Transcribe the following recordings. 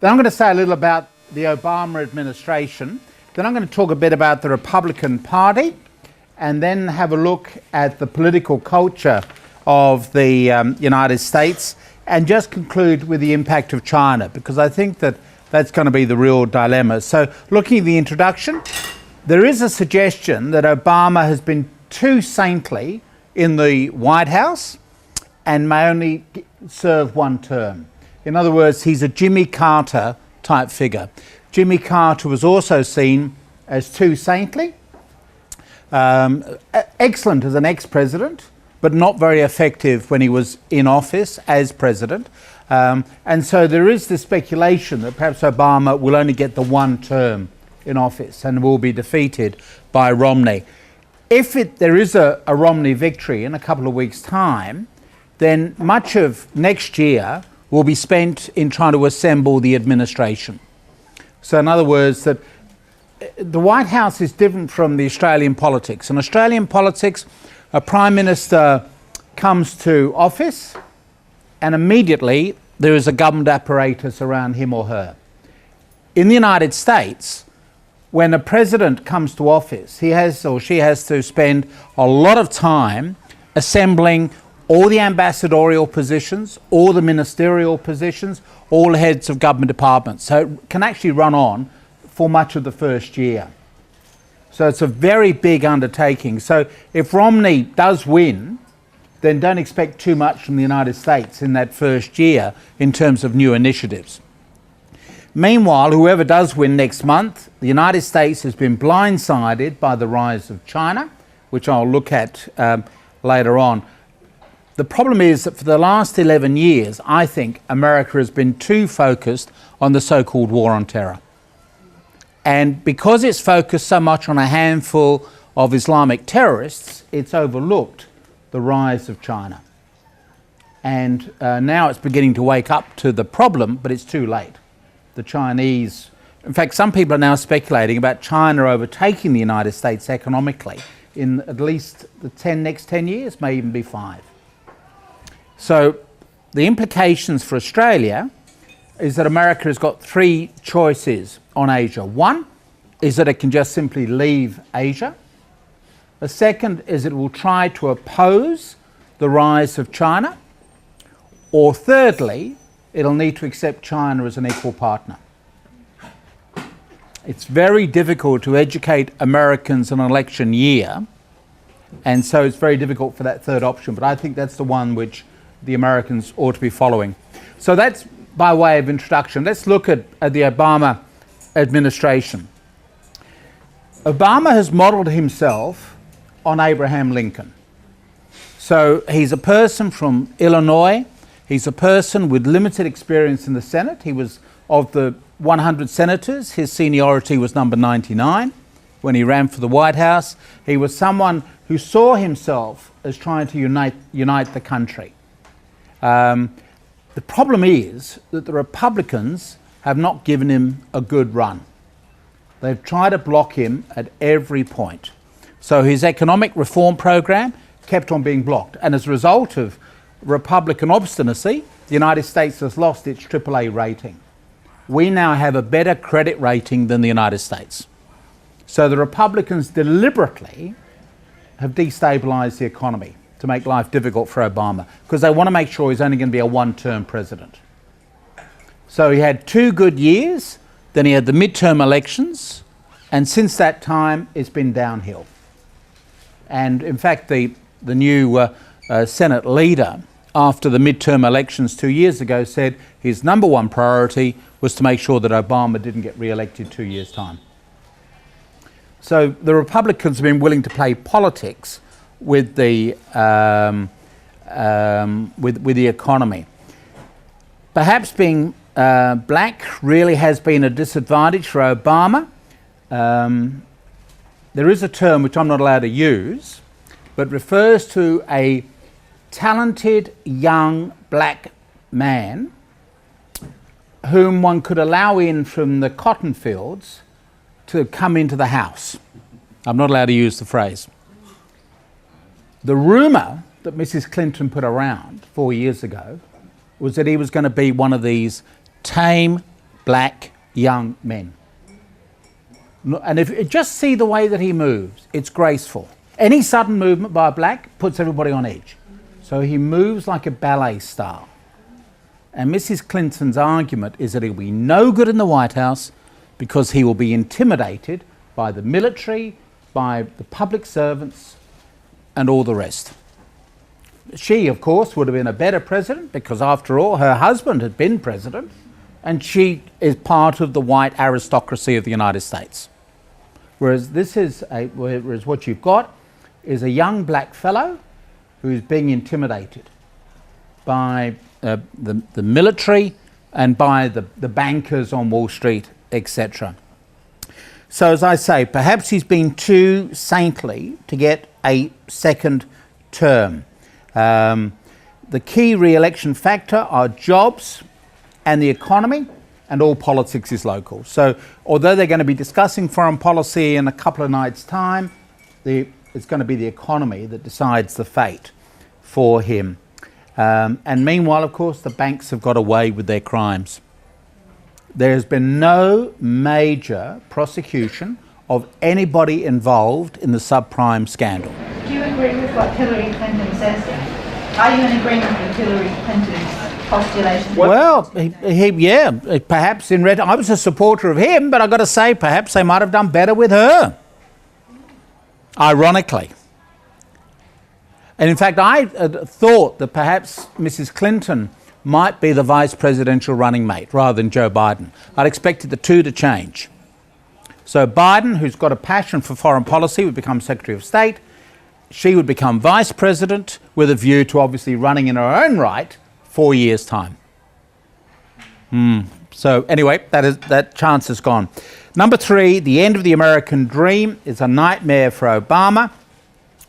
Then I'm going to say a little about the Obama administration. Then I'm going to talk a bit about the Republican Party, and then have a look at the political culture of the United States, and just conclude with the impact of China, because I think that that's going to be the real dilemma. So looking at the introduction, there is a suggestion that Obama has been too saintly in the White House and may only serve one term. In other words, he's a Jimmy Carter type figure. Jimmy Carter was also seen as too saintly, excellent as an ex-president, but not very effective when he was in office as president. And so there is this speculation that perhaps Obama will only get the one term in office and will be defeated by Romney. If there is a Romney victory in a couple of weeks' time, then much of next year will be spent in trying to assemble the administration. So in other words, that the White House is different from the Australian politics. In Australian politics, a Prime Minister comes to office and immediately there is a government apparatus around him or her. In the United States, when a president comes to office, he has or she has to spend a lot of time assembling all the ambassadorial positions, all the ministerial positions, all heads of government departments. So it can actually run on for much of the first year. So it's a very big undertaking. So if Romney does win, then don't expect too much from the United States in that first year in terms of new initiatives. Meanwhile, whoever does win next month, the United States has been blindsided by the rise of China, which I'll look at later on. The problem is that for the last 11 years, I think America has been too focused on the so-called war on terror. And because it's focused so much on a handful of Islamic terrorists, it's overlooked the rise of China. And now it's beginning to wake up to the problem, but it's too late. The Chinese, in fact, some people are now speculating about China overtaking the United States economically in at least the next 10 years, may even be 5. So the implications for Australia is that America has got 3 choices on Asia. One is that it can just simply leave Asia. The second is it will try to oppose the rise of China. Or thirdly, it'll need to accept China as an equal partner. It's very difficult to educate Americans in an election year, and so it's very difficult for that third option, but I think that's the one which the Americans ought to be following. So that's by way of introduction. Let's look at the Obama administration. Obama has modelled himself on Abraham Lincoln. So he's a person from Illinois. He's a person with limited experience in the Senate. He was, of the 100 senators, his seniority was number 99 when he ran for the White House. He was someone who saw himself as trying to unite the country. The problem is that the Republicans have not given him a good run. They've tried to block him at every point. So his economic reform program kept on being blocked. And as a result of Republican obstinacy, the United States has lost its AAA rating. We now have a better credit rating than the United States. So the Republicans deliberately have destabilized the economy to make life difficult for Obama, because they want to make sure he's only going to be a one-term president. So he had 2 good years, then he had the midterm elections, and since that time it's been downhill. And in fact, the new Senate leader, after the midterm elections 2 years ago, said his number 1 priority was to make sure that Obama didn't get re-elected 2 years' time. So the Republicans have been willing to play politics with the economy. Perhaps being black really has been a disadvantage for Obama. There is a term which I'm not allowed to use, but refers to a talented young black man whom one could allow in from the cotton fields to come into the house. I'm not allowed to use the phrase. The rumour that Mrs. Clinton put around 4 years ago was that he was going to be one of these tame, black young men. And if you just see the way that he moves, it's graceful. Any sudden movement by a black puts everybody on edge. So he moves like a ballet star. And Mrs. Clinton's argument is that he'll be no good in the White House because he will be intimidated by the military, by the public servants, and all the rest. She, of course, would have been a better president because, after all, her husband had been president, and she is part of the white aristocracy of the United States. Whereas whereas what you've got is a young black fellow who's being intimidated by the military and by the bankers on Wall Street, etc. So, as I say, perhaps he's been too saintly to get a second term. The key re-election factor are jobs and the economy, and all politics is local. So, although they're going to be discussing foreign policy in a couple of nights' time, it's going to be the economy that decides the fate for him. And meanwhile, of course, the banks have got away with their crimes. There has been no major prosecution of anybody involved in the subprime scandal. Do you agree with what Hillary Clinton says then? Are you in agreement with Hillary Clinton's postulation? Well, perhaps I was a supporter of him, but I've got to say, perhaps they might have done better with her. Ironically. And in fact, I thought that perhaps Mrs. Clinton might be the vice presidential running mate rather than Joe Biden. I'd expected the two to change. So Biden, who's got a passion for foreign policy, would become Secretary of State. She would become vice president with a view to obviously running in her own right 4 years' time. So anyway, that chance is gone. Number 3, the end of the American dream is a nightmare for Obama.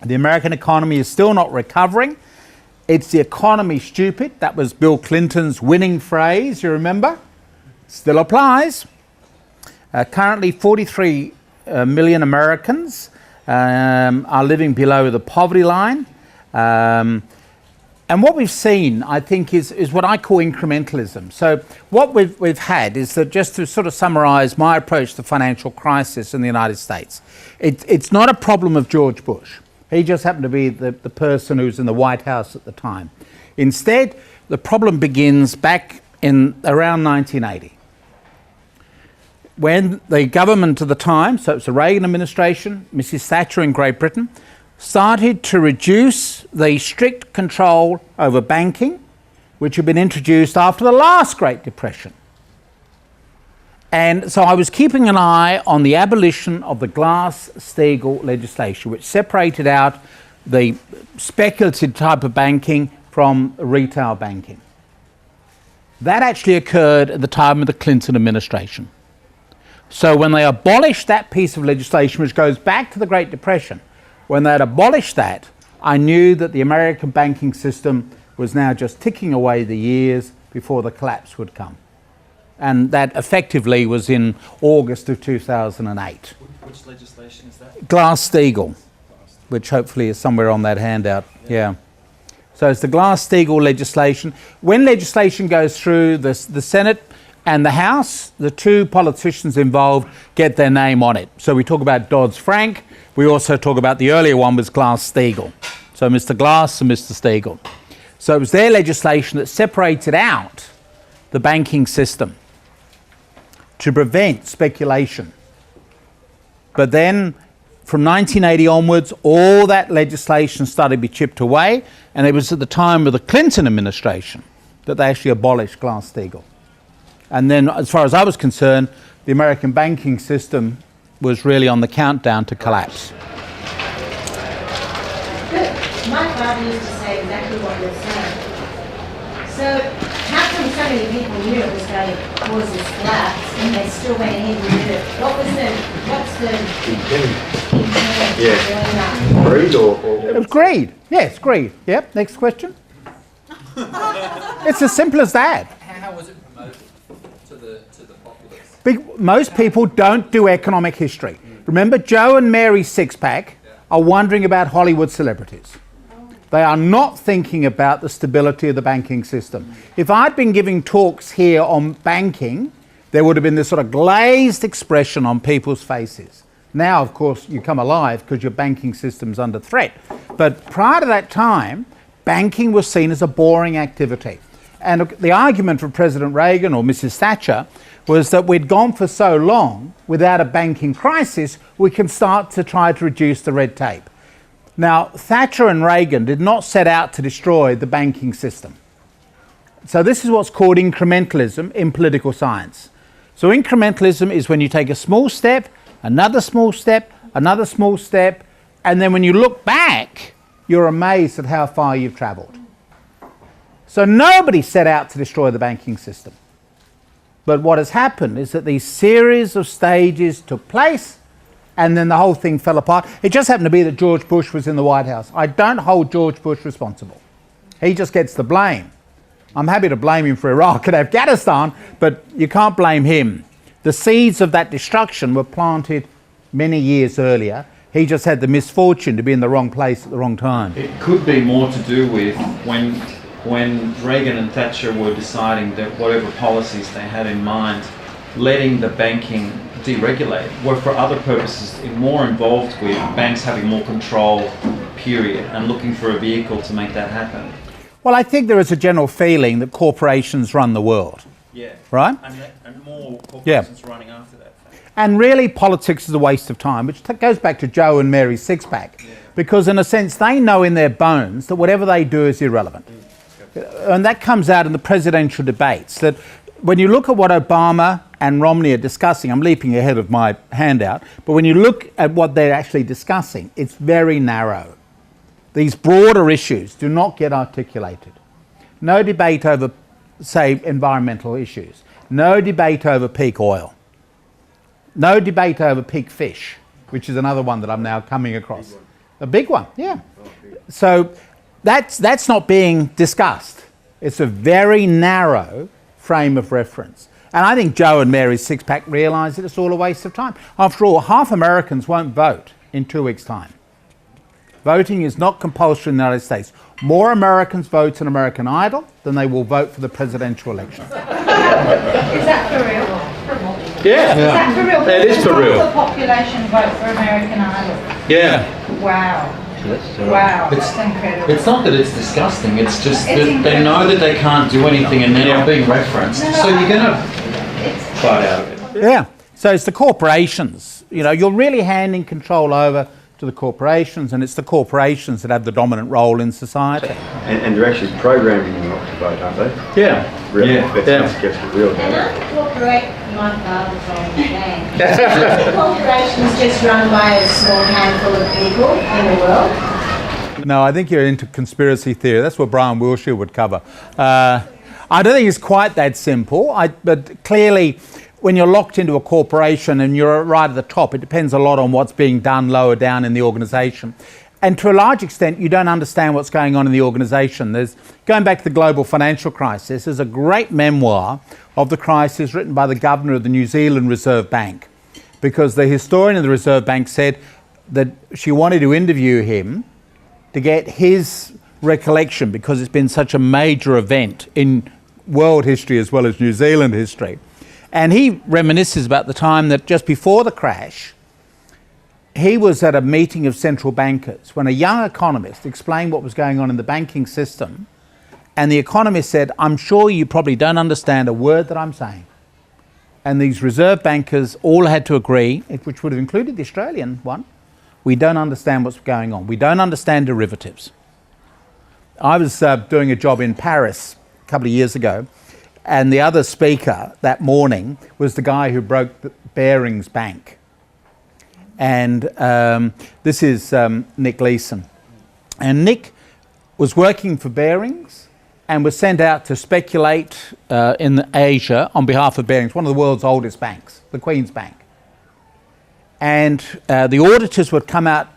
The American economy is still not recovering. It's the economy stupid. That was Bill Clinton's winning phrase, you remember? Still applies. Currently 43 million Americans are living below the poverty line. And what we've seen, I think, is what I call incrementalism. So what we've had is that, just to sort of summarise my approach to the financial crisis in the United States, it's not a problem of George Bush. He just happened to be the person who was in the White House at the time. Instead, the problem begins back in around 1980, when the government at the time, so it's the Reagan administration, Mrs. Thatcher in Great Britain, started to reduce the strict control over banking, which had been introduced after the last Great Depression. And so I was keeping an eye on the abolition of the Glass-Steagall legislation, which separated out the speculative type of banking from retail banking. That actually occurred at the time of the Clinton administration. So when they abolished that piece of legislation, which goes back to the Great Depression, when they had abolished that, I knew that the American banking system was now just ticking away the years before the collapse would come. And that effectively was in August of 2008. Which legislation is that? Glass-Steagall, which hopefully is somewhere on that handout. Yeah. So it's the Glass-Steagall legislation. When legislation goes through the Senate and the House, the two politicians involved get their name on it. So we talk about Dodd-Frank. We also talk about the earlier one was Glass-Steagall. So Mr. Glass and Mr. Steagall. So it was their legislation that separated out the banking system to prevent speculation. But then from 1980 onwards, all that legislation started to be chipped away, and it was at the time of the Clinton administration that they actually abolished Glass-Steagall. And then, as far as I was concerned, the American banking system was really on the countdown to collapse. My father used to say exactly what you're saying. So how come so many people knew it was going to cause this collapse and they still went ahead and did it? What's the Yeah. Greed or? It was greed. Yes, greed. Yep. Next question. It's as simple as that. How was it promoted to the populace? Most people don't do economic history. Remember, Joe and Mary Sixpack are wondering about Hollywood celebrities. They are not thinking about the stability of the banking system. If I'd been giving talks here on banking there would have been this sort of glazed expression on people's faces. Now, of course, you come alive because your banking system's under threat. But prior to that time, banking was seen as a boring activity. And the argument for President Reagan or Mrs. Thatcher was that we'd gone for so long without a banking crisis, we can start to try to reduce the red tape. Now, Thatcher and Reagan did not set out to destroy the banking system. So this is what's called incrementalism in political science. So incrementalism is when you take a small step, another small step, another small step, and then when you look back, you're amazed at how far you've travelled. So nobody set out to destroy the banking system. But what has happened is that these series of stages took place and then the whole thing fell apart. It just happened to be that George Bush was in the White House. I don't hold George Bush responsible. He just gets the blame. I'm happy to blame him for Iraq and Afghanistan, but you can't blame him. The seeds of that destruction were planted many years earlier. He just had the misfortune to be in the wrong place at the wrong time. It could be more to do with when Reagan and Thatcher were deciding that whatever policies they had in mind, letting the banking deregulate were for other purposes, more involved with banks having more control, period, and looking for a vehicle to make that happen. Well, I think there is a general feeling that corporations run the world. Yeah. Right? And more corporations running after that. And really politics is a waste of time, which goes back to Joe and Mary's six-pack. Yeah. Because in a sense, they know in their bones that whatever they do is irrelevant. And that comes out in the presidential debates, that when you look at what Obama and Romney are discussing, I'm leaping ahead of my handout, but when you look at what they're actually discussing, it's very narrow. These broader issues do not get articulated. No debate over, say, environmental issues. No debate over peak oil. No debate over peak fish, which is another one that I'm now coming across. A big one, yeah. So that's not being discussed. It's a very narrow frame of reference. And I think Joe and Mary's six-pack realise that it's all a waste of time. After all, half Americans won't vote in 2 weeks' time. Voting is not compulsory in the United States. More Americans vote in American Idol than they will vote for the presidential election. Is that for real? Yeah. Is that for real? It is for real. Does the population vote for American Idol? Yeah. Wow. Wow, that's incredible. It's not that it's disgusting, it's just It's that they know that they can't do anything and they're not being referenced. So you're going to fight out of it. Yeah. So it's the corporations. You know, you're really handing control over to the corporations, and it's the corporations that have the dominant role in society. And they're actually programming them not to vote, aren't they? Yeah. Really? Yeah. That's gets real And bad. aren't my father from the gang. The corporation's just run by a small handful of people in the world. No, I think you're into conspiracy theory. That's what Brian Wilshire would cover. I don't think it's quite that simple, but clearly when you're locked into a corporation and you're right at the top, it depends a lot on what's being done lower down in the organisation. And to a large extent, you don't understand what's going on in the organisation. Going back to the global financial crisis, there's a great memoir of the crisis written by the governor of the New Zealand Reserve Bank, because the historian of the Reserve Bank said that she wanted to interview him to get his recollection, because it's been such a major event in world history as well as New Zealand history. And he reminisces about the time that just before the crash, he was at a meeting of central bankers when a young economist explained what was going on in the banking system. And the economist said, "I'm sure you probably don't understand a word that I'm saying." And these reserve bankers all had to agree, which would have included the Australian one, we don't understand what's going on. We don't understand derivatives. I was doing a job in Paris a couple of years ago, and the other speaker that morning was the guy who broke the Barings Bank. And this is Nick Leeson. And Nick was working for Barings and was sent out to speculate in Asia on behalf of Barings, one of the world's oldest banks, the Queen's Bank. And the auditors would come out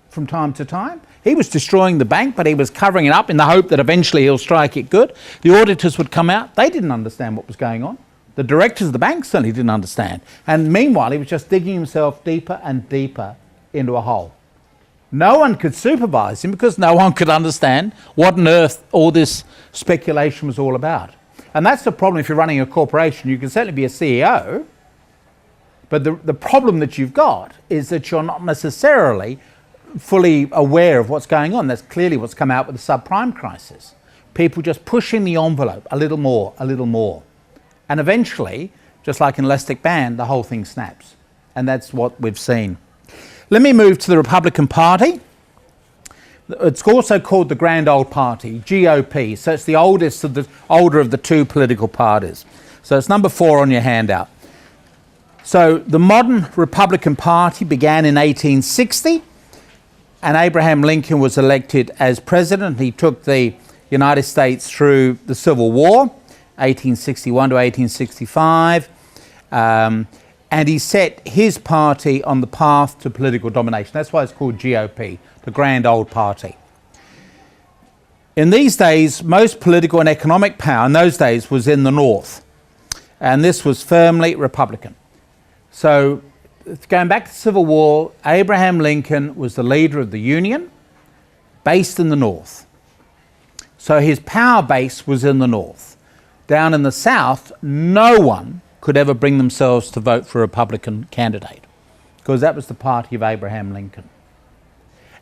from time to time. He was destroying the bank, but he was covering it up in the hope that eventually he'll strike it good. The auditors would come out. They didn't understand what was going on. The directors of the bank certainly didn't understand. And meanwhile, he was just digging himself deeper and deeper into a hole. No one could supervise him because no one could understand what on earth all this speculation was all about. And that's the problem if you're running a corporation. You can certainly be a CEO, but the problem that you've got is that you're not necessarily fully aware of what's going on. That's clearly what's come out with the subprime crisis. People just pushing the envelope a little more, a little more. And eventually, just like an elastic band, the whole thing snaps. And that's what we've seen. Let me move to the Republican Party. It's also called the Grand Old Party, GOP. So it's the older of the two political parties. So it's number 4 on your handout. So the modern Republican Party began in 1860, and Abraham Lincoln was elected as president. He took the United States through the Civil War, 1861 to 1865, and he set his party on the path to political domination. That's why it's called GOP, the Grand Old Party. In these days, most political and economic power in those days was in the North, and this was firmly Republican. So, going back to the Civil War, Abraham Lincoln was the leader of the Union, based in the North. So his power base was in the North. Down in the South, no one could ever bring themselves to vote for a Republican candidate, because that was the party of Abraham Lincoln.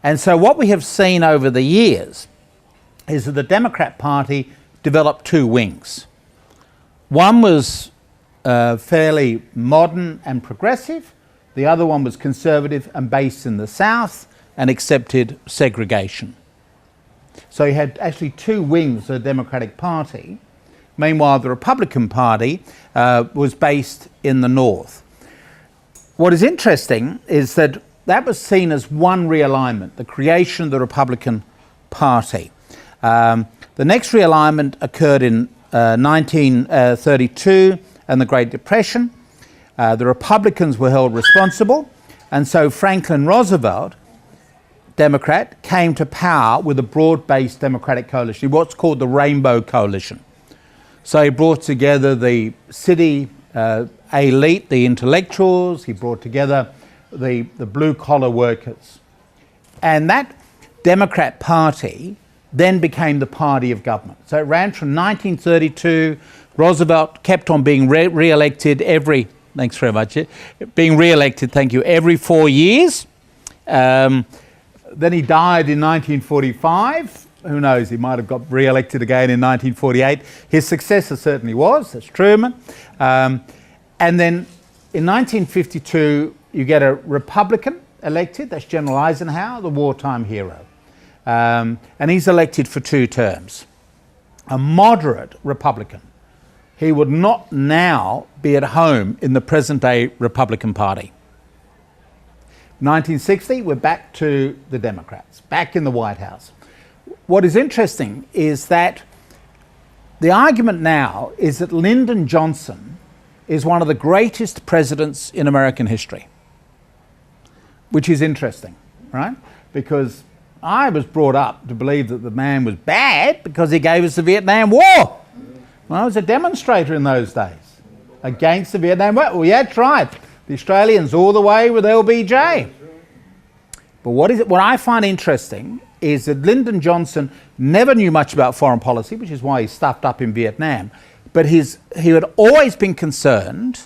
And so what we have seen over the years is that the Democrat Party developed 2 wings. One was fairly modern and progressive. The other one was conservative and based in the South and accepted segregation. So you had actually 2 wings of the Democratic Party. Meanwhile, the Republican Party was based in the North. What is interesting is that that was seen as one realignment, the creation of the Republican Party. The next realignment occurred in 1932 and the Great Depression. The Republicans were held responsible, and so Franklin Roosevelt, Democrat, came to power with a broad-based Democratic coalition, what's called the Rainbow Coalition. So he brought together the city elite, the intellectuals, he brought together the blue-collar workers. And that Democrat Party then became the party of government. So it ran from 1932. Roosevelt kept on being re-elected every, thanks very much, being re-elected, thank you, every 4 years. Then he died in 1945. Who knows, he might have got re-elected again in 1948. His successor certainly was, that's Truman. And then in 1952, you get a Republican elected, that's General Eisenhower, the wartime hero. And he's elected for 2 terms. A moderate Republican. He would not now be at home in the present-day Republican Party. 1960, we're back to the Democrats, back in the White House. What is interesting is that the argument now is that Lyndon Johnson is one of the greatest presidents in American history, which is interesting, right? Because I was brought up to believe that the man was bad because he gave us the Vietnam War. Well, I was a demonstrator in those days against the Vietnam War. Well, yeah, that's right. The Australians all the way with LBJ. But what I find interesting is that Lyndon Johnson never knew much about foreign policy, which is why he stuffed up in Vietnam. But he had always been concerned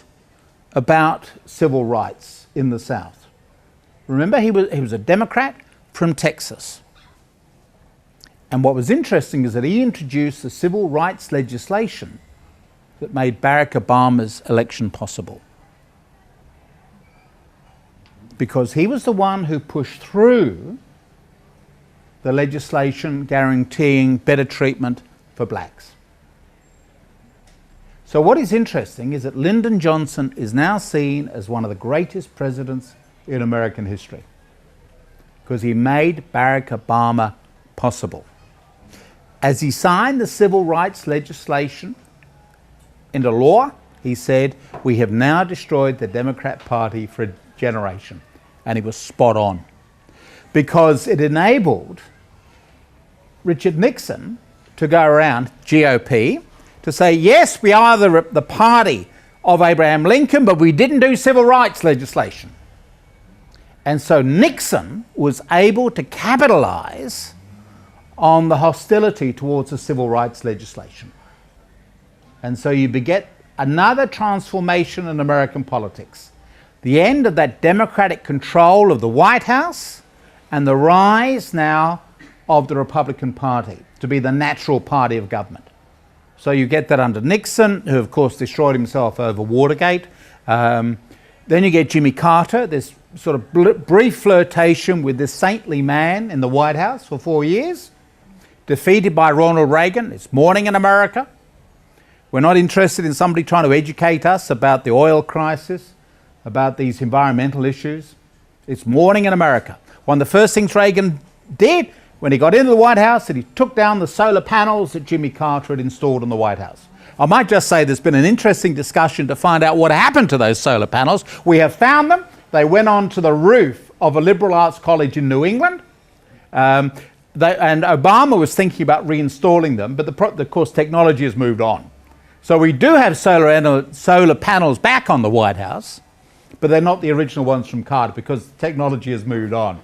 about civil rights in the South. Remember, he was a Democrat from Texas. And what was interesting is that he introduced the civil rights legislation that made Barack Obama's election possible. Because he was the one who pushed through the legislation guaranteeing better treatment for blacks. So what is interesting is that Lyndon Johnson is now seen as one of the greatest presidents in American history because he made Barack Obama possible. As he signed the civil rights legislation into law, he said, "We have now destroyed the Democrat Party for a generation." And he was spot on. Because it enabled Richard Nixon to go around, GOP, to say, yes, we are the party of Abraham Lincoln, but we didn't do civil rights legislation. And so Nixon was able to capitalize on the hostility towards the civil rights legislation. And so you beget another transformation in American politics. The end of that democratic control of the White House and the rise now of the Republican Party to be the natural party of government. So you get that under Nixon, who of course destroyed himself over Watergate. Then you get Jimmy Carter, this sort of brief flirtation with this saintly man in the White House for 4 years, defeated by Ronald Reagan. It's morning in America. We're not interested in somebody trying to educate us about the oil crisis, about these environmental issues. It's morning in America. One of the first things Reagan did when he got into the White House, that he took down the solar panels that Jimmy Carter had installed in the White House. I might just say there's been an interesting discussion to find out what happened to those solar panels. We have found them. They went onto the roof of a liberal arts college in New England. And Obama was thinking about reinstalling them, but of course technology has moved on. So we do have solar panels back on the White House, but they're not the original ones from Carter because technology has moved on.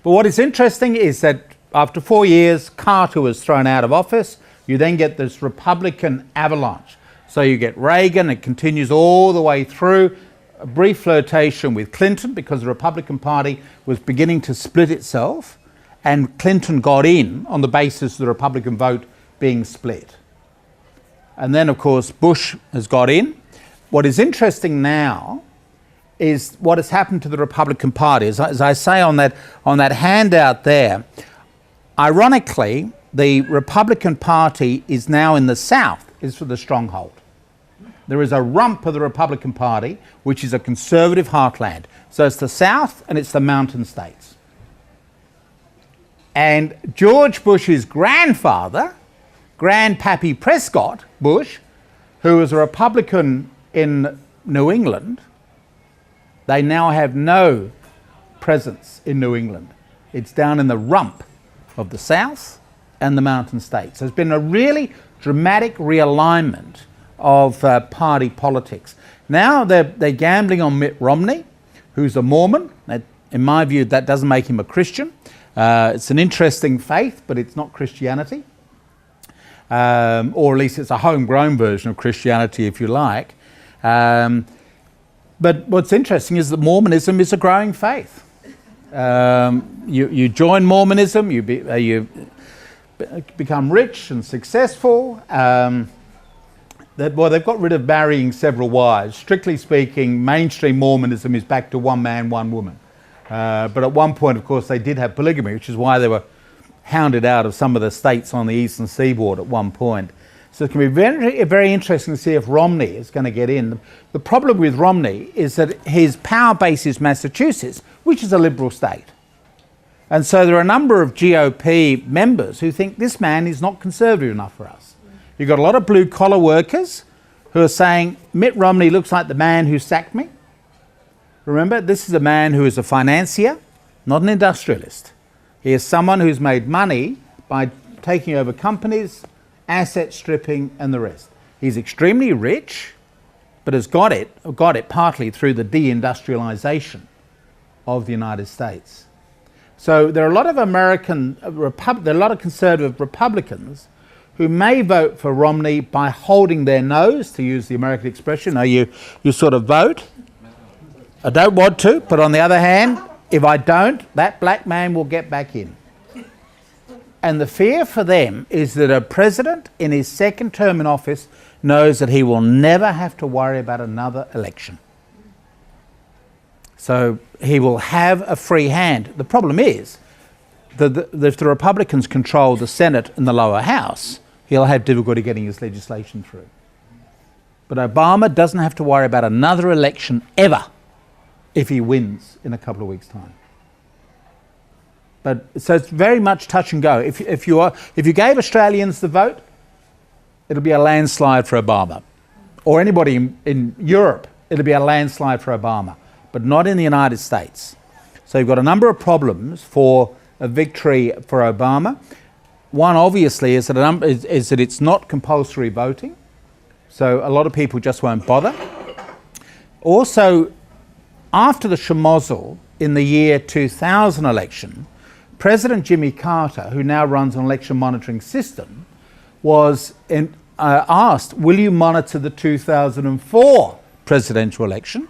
But what is interesting is that after 4 years, Carter was thrown out of office. You then get this Republican avalanche. So you get Reagan, it continues all the way through, a brief flirtation with Clinton because the Republican Party was beginning to split itself, and Clinton got in on the basis of the Republican vote being split. And then, of course, Bush has got in. What is interesting now is what has happened to the Republican Party. As I say on that handout there, ironically, the Republican Party is now in the South, is for the stronghold. There is a rump of the Republican Party, which is a conservative heartland. So it's the South and it's the mountain states. And George Bush's grandfather, Grandpappy Prescott Bush, who was a Republican in New England, they now have no presence in New England. It's down in the rump of the South and the mountain states. There's been a really dramatic realignment of party politics. Now they're gambling on Mitt Romney, who's a Mormon. In my view, that doesn't make him a Christian. It's an interesting faith, but it's not Christianity. Or at least it's a homegrown version of Christianity, if you like. But what's interesting is that Mormonism is a growing faith. You join Mormonism, you become rich and successful. They've got rid of marrying several wives. Strictly speaking, mainstream Mormonism is back to one man, one woman. But at one point, of course, they did have polygamy, which is why they were hounded out of some of the states on the eastern seaboard at one point. So it can be very, very interesting to see if Romney is going to get in. The problem with Romney is that his power base is Massachusetts, which is a liberal state. And so there are a number of GOP members who think this man is not conservative enough for us. You've got a lot of blue-collar workers who are saying, Mitt Romney looks like the man who sacked me. Remember, this is a man who is a financier, not an industrialist. He is someone who's made money by taking over companies, asset stripping and the rest. He's extremely rich, but has got it partly through the deindustrialization of the United States. So there are a lot of there are a lot of conservative Republicans who may vote for Romney by holding their nose, to use the American expression. You sort of vote. I don't want to, but on the other hand, if I don't, that black man will get back in. And the fear for them is that a president in his second term in office knows that he will never have to worry about another election. So he will have a free hand. The problem is that if the Republicans control the Senate and the lower house, he'll have difficulty getting his legislation through. But Obama doesn't have to worry about another election ever if he wins in a couple of weeks' time. So it's very much touch and go. If you gave Australians the vote, it'll be a landslide for Obama. Or anybody in Europe, it'll be a landslide for Obama, but not in the United States. So you've got a number of problems for a victory for Obama. One, obviously, is that it's not compulsory voting. So a lot of people just won't bother. Also, after the schmozzle in the year 2000 election, President Jimmy Carter, who now runs an election monitoring system, was asked, will you monitor the 2004 presidential election?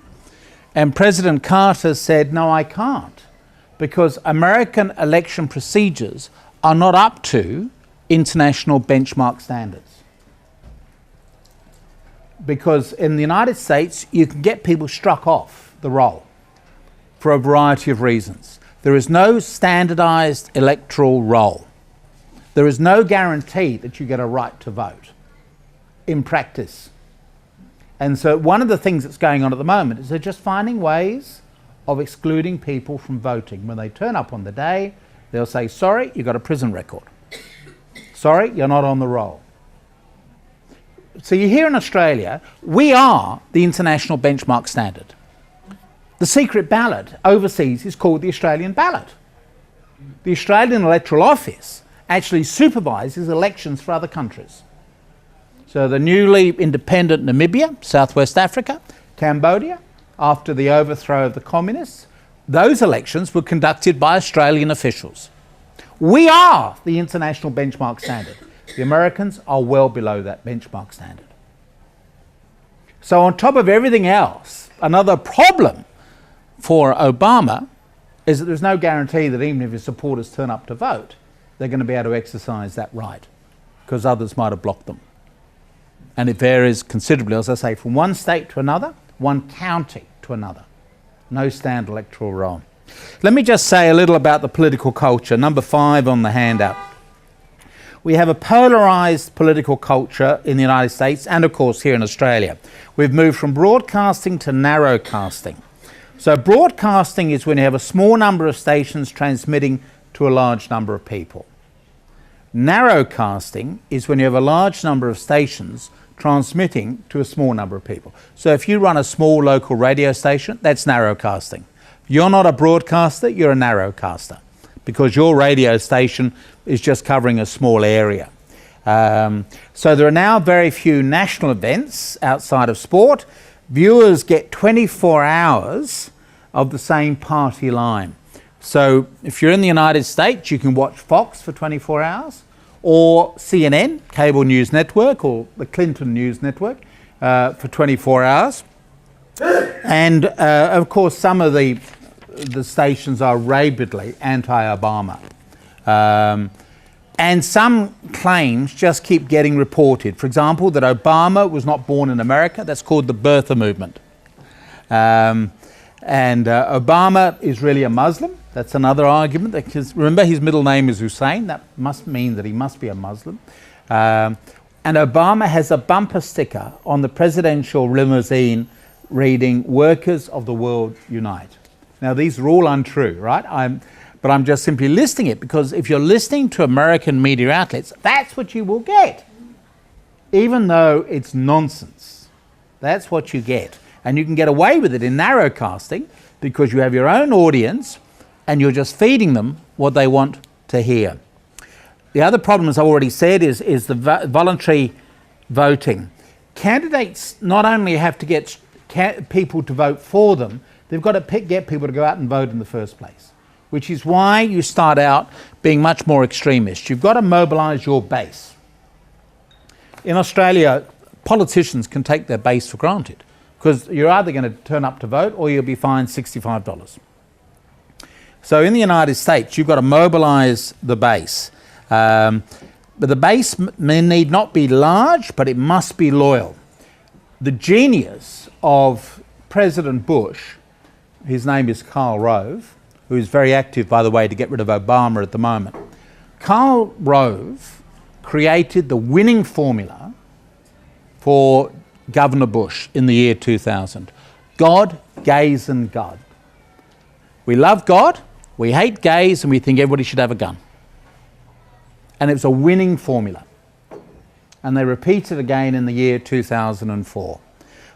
And President Carter said, no, I can't, because American election procedures are not up to international benchmark standards. Because in the United States, you can get people struck off the roll for a variety of reasons. There is no standardized electoral roll. There is no guarantee that you get a right to vote in practice. And so one of the things that's going on at the moment is they're just finding ways of excluding people from voting. When they turn up on the day, they'll say, sorry, you've got a prison record. Sorry, you're not on the roll. So you hear in Australia, we are the international benchmark standard. The secret ballot overseas is called the Australian ballot. The Australian Electoral Office actually supervises elections for other countries. So the newly independent Namibia, Southwest Africa, Cambodia, after the overthrow of the communists, those elections were conducted by Australian officials. We are the international benchmark standard. The Americans are well below that benchmark standard. So on top of everything else, another problem for Obama is that there's no guarantee that even if his supporters turn up to vote, they're going to be able to exercise that right, because others might have blocked them. And it varies considerably, as I say, from one state to another, one county to another. No standard electoral roll. Let me just say a little about the political culture, number 5 on the handout. We have a polarised political culture in the United States and, of course, here in Australia. We've moved from broadcasting to narrowcasting. So broadcasting is when you have a small number of stations transmitting to a large number of people. Narrowcasting is when you have a large number of stations transmitting to a small number of people. So if you run a small local radio station, that's narrowcasting. You're not a broadcaster, you're a narrowcaster, because your radio station is just covering a small area. So there are now very few national events outside of sport. Viewers get 24 hours of the same party line. So if you're in the United States, you can watch Fox for 24 hours, or CNN, cable news network, or the Clinton news network for 24 hours. And of course, some of the stations are rabidly anti-Obama. And some claims just keep getting reported. For example, that Obama was not born in America. That's called the birther movement. And Obama is really a Muslim. That's another argument, because remember, his middle name is Hussein. That must mean that he must be a Muslim. And Obama has a bumper sticker on the presidential limousine reading, "Workers of the world unite." Now, these are all untrue, right? But I'm just simply listing it because if you're listening to American media outlets, that's what you will get. Even though it's nonsense, that's what you get. And you can get away with it in narrowcasting because you have your own audience and you're just feeding them what they want to hear. The other problem, as I've already said, is the voluntary voting. Candidates not only have to get people to vote for them, they've got to get people to go out and vote in the first place, which is why you start out being much more extremist. You've got to mobilise your base. In Australia, politicians can take their base for granted because you're either going to turn up to vote or you'll be fined $65. So in the United States, you've got to mobilise the base. But the base need not be large, but it must be loyal. The genius of President Bush, his name is Karl Rove, who is very active, by the way, to get rid of Obama at the moment. Karl Rove created the winning formula for Governor Bush in the year 2000. God, gays and God. We love God, we hate gays, and we think everybody should have a gun. And it was a winning formula. And they repeated it again in the year 2004.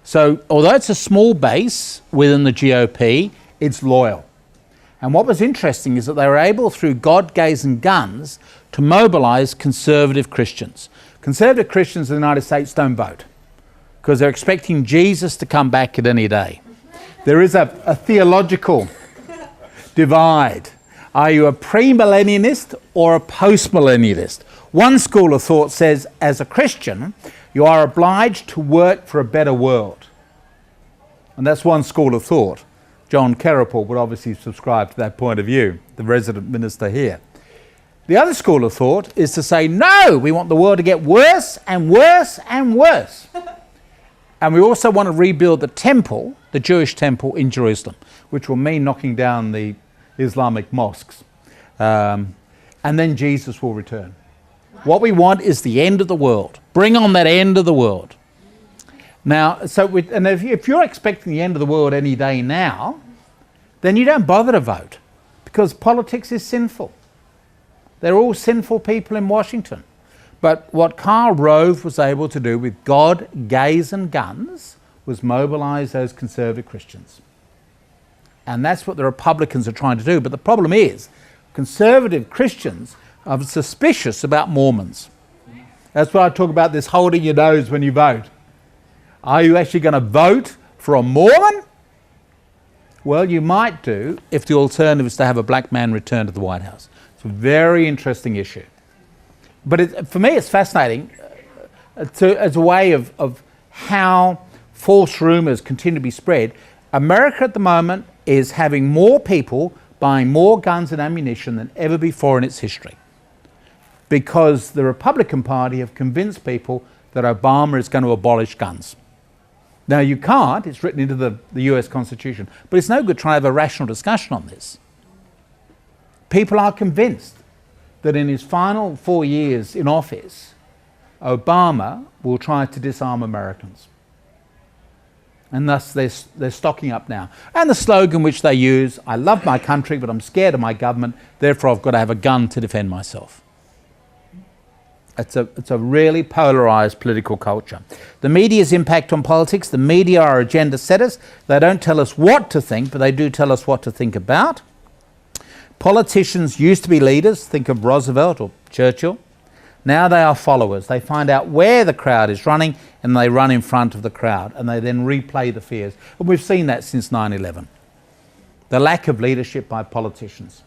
So although it's a small base within the GOP, it's loyal. And what was interesting is that they were able, through God, gays and guns, to mobilise conservative Christians. Conservative Christians in the United States don't vote because they're expecting Jesus to come back at any day. There is a theological divide. Are you a premillennialist or a postmillennialist? One school of thought says, as a Christian, You are obliged to work for a better world. And that's one school of thought. John Kerripal would obviously subscribe to that point of view, the resident minister here. The other school of thought is to say, no, we want the world to get worse and worse and worse. And we also want to rebuild the temple, the Jewish temple in Jerusalem, which will mean knocking down the Islamic mosques. And then Jesus will return. What we want is the end of the world. Bring on that end of the world. Now, if you're expecting the end of the world any day now, then you don't bother to vote, because politics is sinful. They're all sinful people in Washington. But what Karl Rove was able to do with God, gays and guns was mobilise those conservative Christians. And that's what the Republicans are trying to do. But the problem is, conservative Christians are suspicious about Mormons. That's why I talk about this holding your nose when you vote. Are you actually going to vote for a Mormon? Well, you might do if the alternative is to have a black man return to the White House. It's a very interesting issue. But for me, it's fascinating as a way of how false rumours continue to be spread. America at the moment is having more people buying more guns and ammunition than ever before in its history, because the Republican Party have convinced people that Obama is going to abolish guns. Now, you can't, it's written into the US Constitution, but it's no good trying to have a rational discussion on this. People are convinced that in his final 4 years in office, Obama will try to disarm Americans. And thus they're stocking up now. And the slogan which they use, I love my country, but I'm scared of my government, therefore I've got to have a gun to defend myself. It's a really polarised political culture. The media's impact on politics. The media are agenda setters. They don't tell us what to think, but they do tell us what to think about. Politicians used to be leaders. Think of Roosevelt or Churchill. Now they are followers. They find out where the crowd is running and they run in front of the crowd, and they then replay the fears. And we've seen that since 9/11. The lack of leadership by politicians.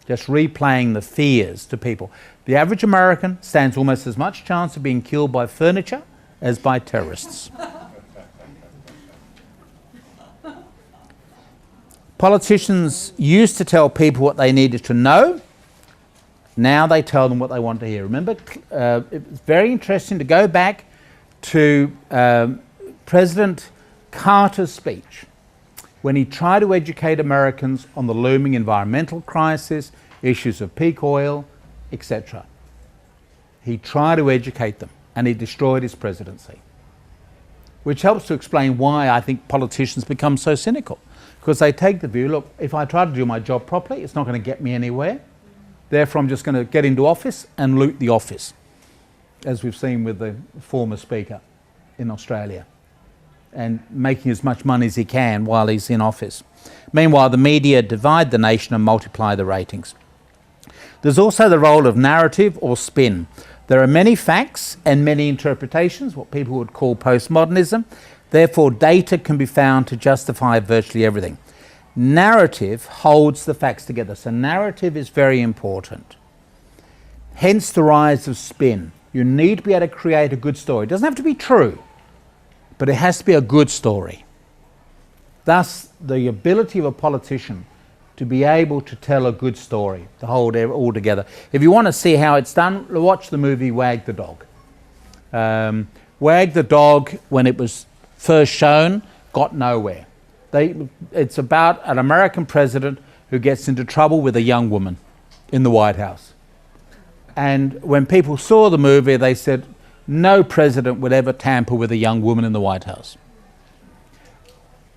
Just replaying the fears to people. The average American stands almost as much chance of being killed by furniture as by terrorists. Politicians used to tell people what they needed to know. Now they tell them what they want to hear. Remember, it's very interesting to go back to President Carter's speech when he tried to educate Americans on the looming environmental crisis, issues of peak oil, etc. He tried to educate them, and he destroyed his presidency. Which helps to explain why I think politicians become so cynical. Because they take the view, look, if I try to do my job properly, it's not going to get me anywhere. Therefore, I'm just going to get into office and loot the office, as we've seen with the former Speaker in Australia, and making as much money as he can while he's in office. Meanwhile, the media divide the nation and multiply the ratings. There's also the role of narrative or spin. There are many facts and many interpretations, what people would call postmodernism. Therefore, data can be found to justify virtually everything. Narrative holds the facts together, so narrative is very important. Hence the rise of spin. You need to be able to create a good story. It doesn't have to be true, but it has to be a good story. Thus, the ability of a politician to be able to tell a good story, to hold it all together. If you want to see how it's done, watch the movie Wag the Dog. Wag the Dog, when it was first shown, got nowhere. It's about an American president who gets into trouble with a young woman in the White House. And when people saw the movie, they said, no president would ever tamper with a young woman in the White House.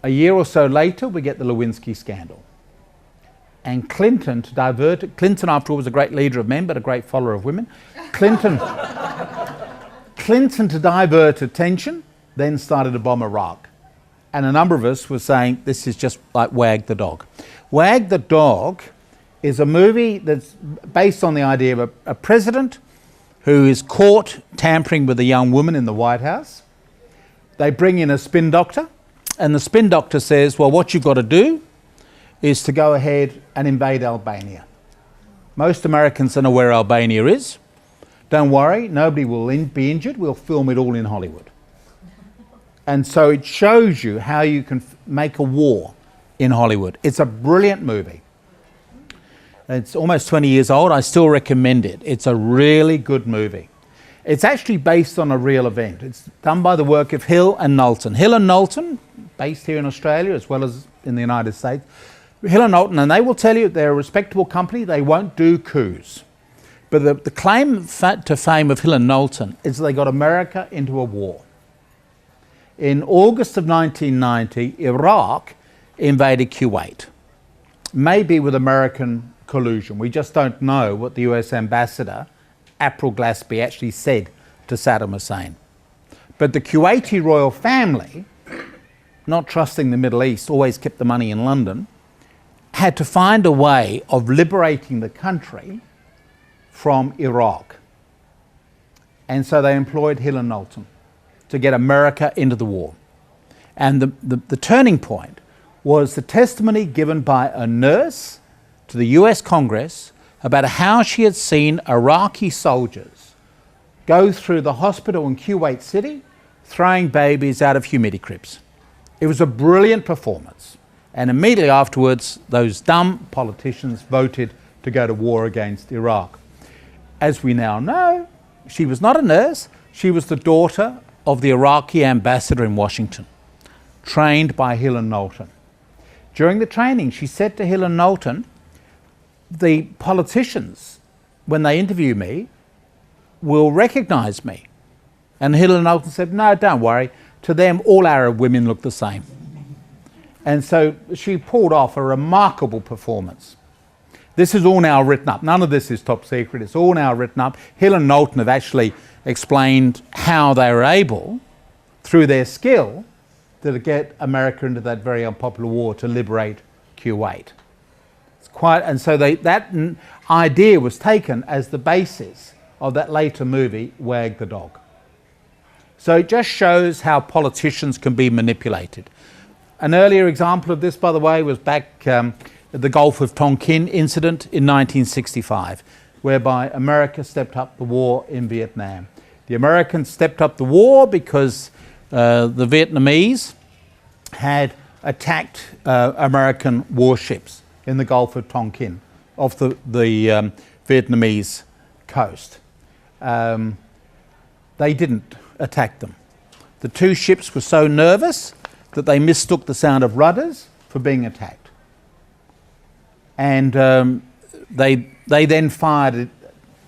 A year or so later, we get the Lewinsky scandal. And Clinton, to divert it, Clinton after all was a great leader of men, but a great follower of women. Clinton, to divert attention, then started to bomb Iraq. And a number of us were saying, this is just like Wag the Dog. Wag the Dog is a movie that's based on the idea of a president who is caught tampering with a young woman in the White House. They bring in a spin doctor, and the spin doctor says, well, what you've got to do is to go ahead and invade Albania. Most Americans don't know where Albania is. Don't worry, nobody will be injured. We'll film it all in Hollywood. And so it shows you how you can make a war in Hollywood. It's a brilliant movie. It's almost 20 years old. I still recommend it. It's a really good movie. It's actually based on a real event. It's done by the work of Hill and Knowlton. Hill and Knowlton, based here in Australia as well as in the United States. Hill and Knowlton, and they will tell you they're a respectable company. They won't do coups. But the claim to fame of Hill and Knowlton is they got America into a war. In August of 1990, Iraq invaded Kuwait, maybe with American collusion. We just don't know what the US ambassador, April Glaspie, actually said to Saddam Hussein. But the Kuwaiti royal family, not trusting the Middle East, always kept the money in London, had to find a way of liberating the country from Iraq. And so they employed Hill and Knowlton to get America into the war. And the turning point was the testimony given by a nurse to the US Congress about how she had seen Iraqi soldiers go through the hospital in Kuwait City throwing babies out of humidity cribs. It was a brilliant performance. And immediately afterwards, those dumb politicians voted to go to war against Iraq. As we now know, she was not a nurse. She was the daughter of the Iraqi ambassador in Washington, trained by Hill and Knowlton. During the training, she said to Hill and Knowlton, the politicians, when they interview me, will recognize me. And Hill and Knowlton said, no, don't worry. To them, all Arab women look the same. And so she pulled off a remarkable performance. This is all now written up. None of this is top secret. It's all now written up. Hill and Knowlton have actually explained how they were able, through their skill, to get America into that very unpopular war to liberate Kuwait. It's quite, and so that idea was taken as the basis of that later movie, Wag the Dog. So it just shows how politicians can be manipulated. An earlier example of this, by the way, was back at the Gulf of Tonkin incident in 1965, whereby America stepped up the war in Vietnam. The Americans stepped up the war because the Vietnamese had attacked American warships in the Gulf of Tonkin off the Vietnamese coast. They didn't attack them. The two ships were so nervous that they mistook the sound of rudders for being attacked. And they then fired it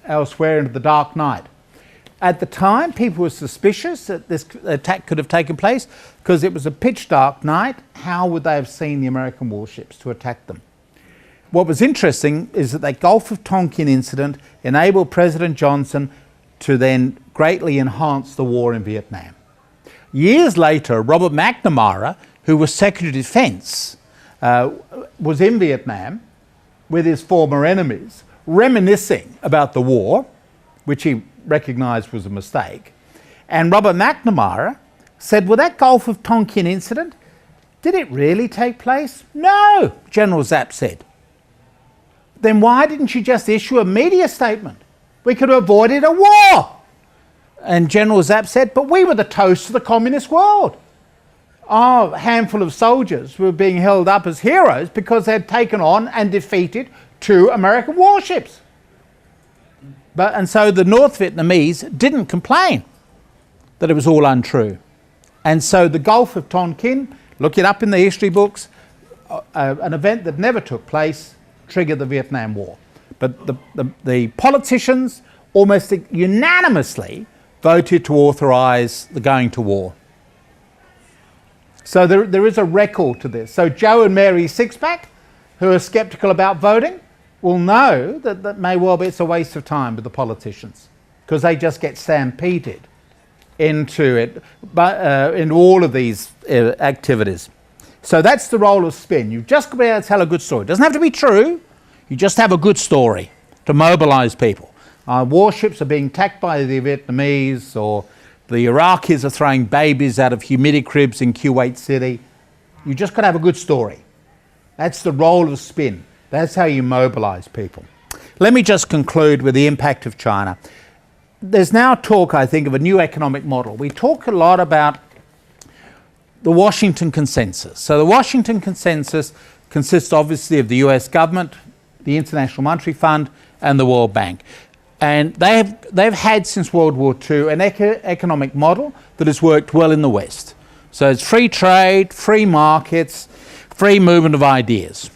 elsewhere into the dark night. At the time, people were suspicious that this attack could have taken place because it was a pitch dark night. How would they have seen the American warships to attack them? What was interesting is that the Gulf of Tonkin incident enabled President Johnson to then greatly enhance the war in Vietnam. Years later, Robert McNamara, who was Secretary of Defense, was in Vietnam with his former enemies, reminiscing about the war, which he recognised was a mistake. And Robert McNamara said, well, that Gulf of Tonkin incident, did it really take place? No, General Zapp said. Then why didn't you just issue a media statement? We could have avoided a war. And General Zapp said, but we were the toast of the communist world. A handful of soldiers were being held up as heroes because they had taken on and defeated 2 American warships. And so the North Vietnamese didn't complain that it was all untrue. And so the Gulf of Tonkin, look it up in the history books, an event that never took place, triggered the Vietnam War. But the politicians almost unanimously voted to authorise the going to war. So there is a record to this. So Joe and Mary Sixpack, who are sceptical about voting, will know that may well be it's a waste of time with the politicians because they just get stampeded into it, in all of these activities. So that's the role of spin. You've just got to be able to tell a good story. It doesn't have to be true. You just have a good story to mobilise people. Warships are being attacked by the Vietnamese, or the Iraqis are throwing babies out of humidity cribs in Kuwait City. You just got to have a good story. That's the role of spin. That's how you mobilise people. Let me just conclude with the impact of China. there's now talk, I think, of a new economic model. We talk a lot about the Washington Consensus. So the Washington Consensus consists obviously of the US government, the International Monetary Fund, and the World Bank. And they've had since World War II an economic model that has worked well in the West. So it's free trade, free markets, free movement of ideas.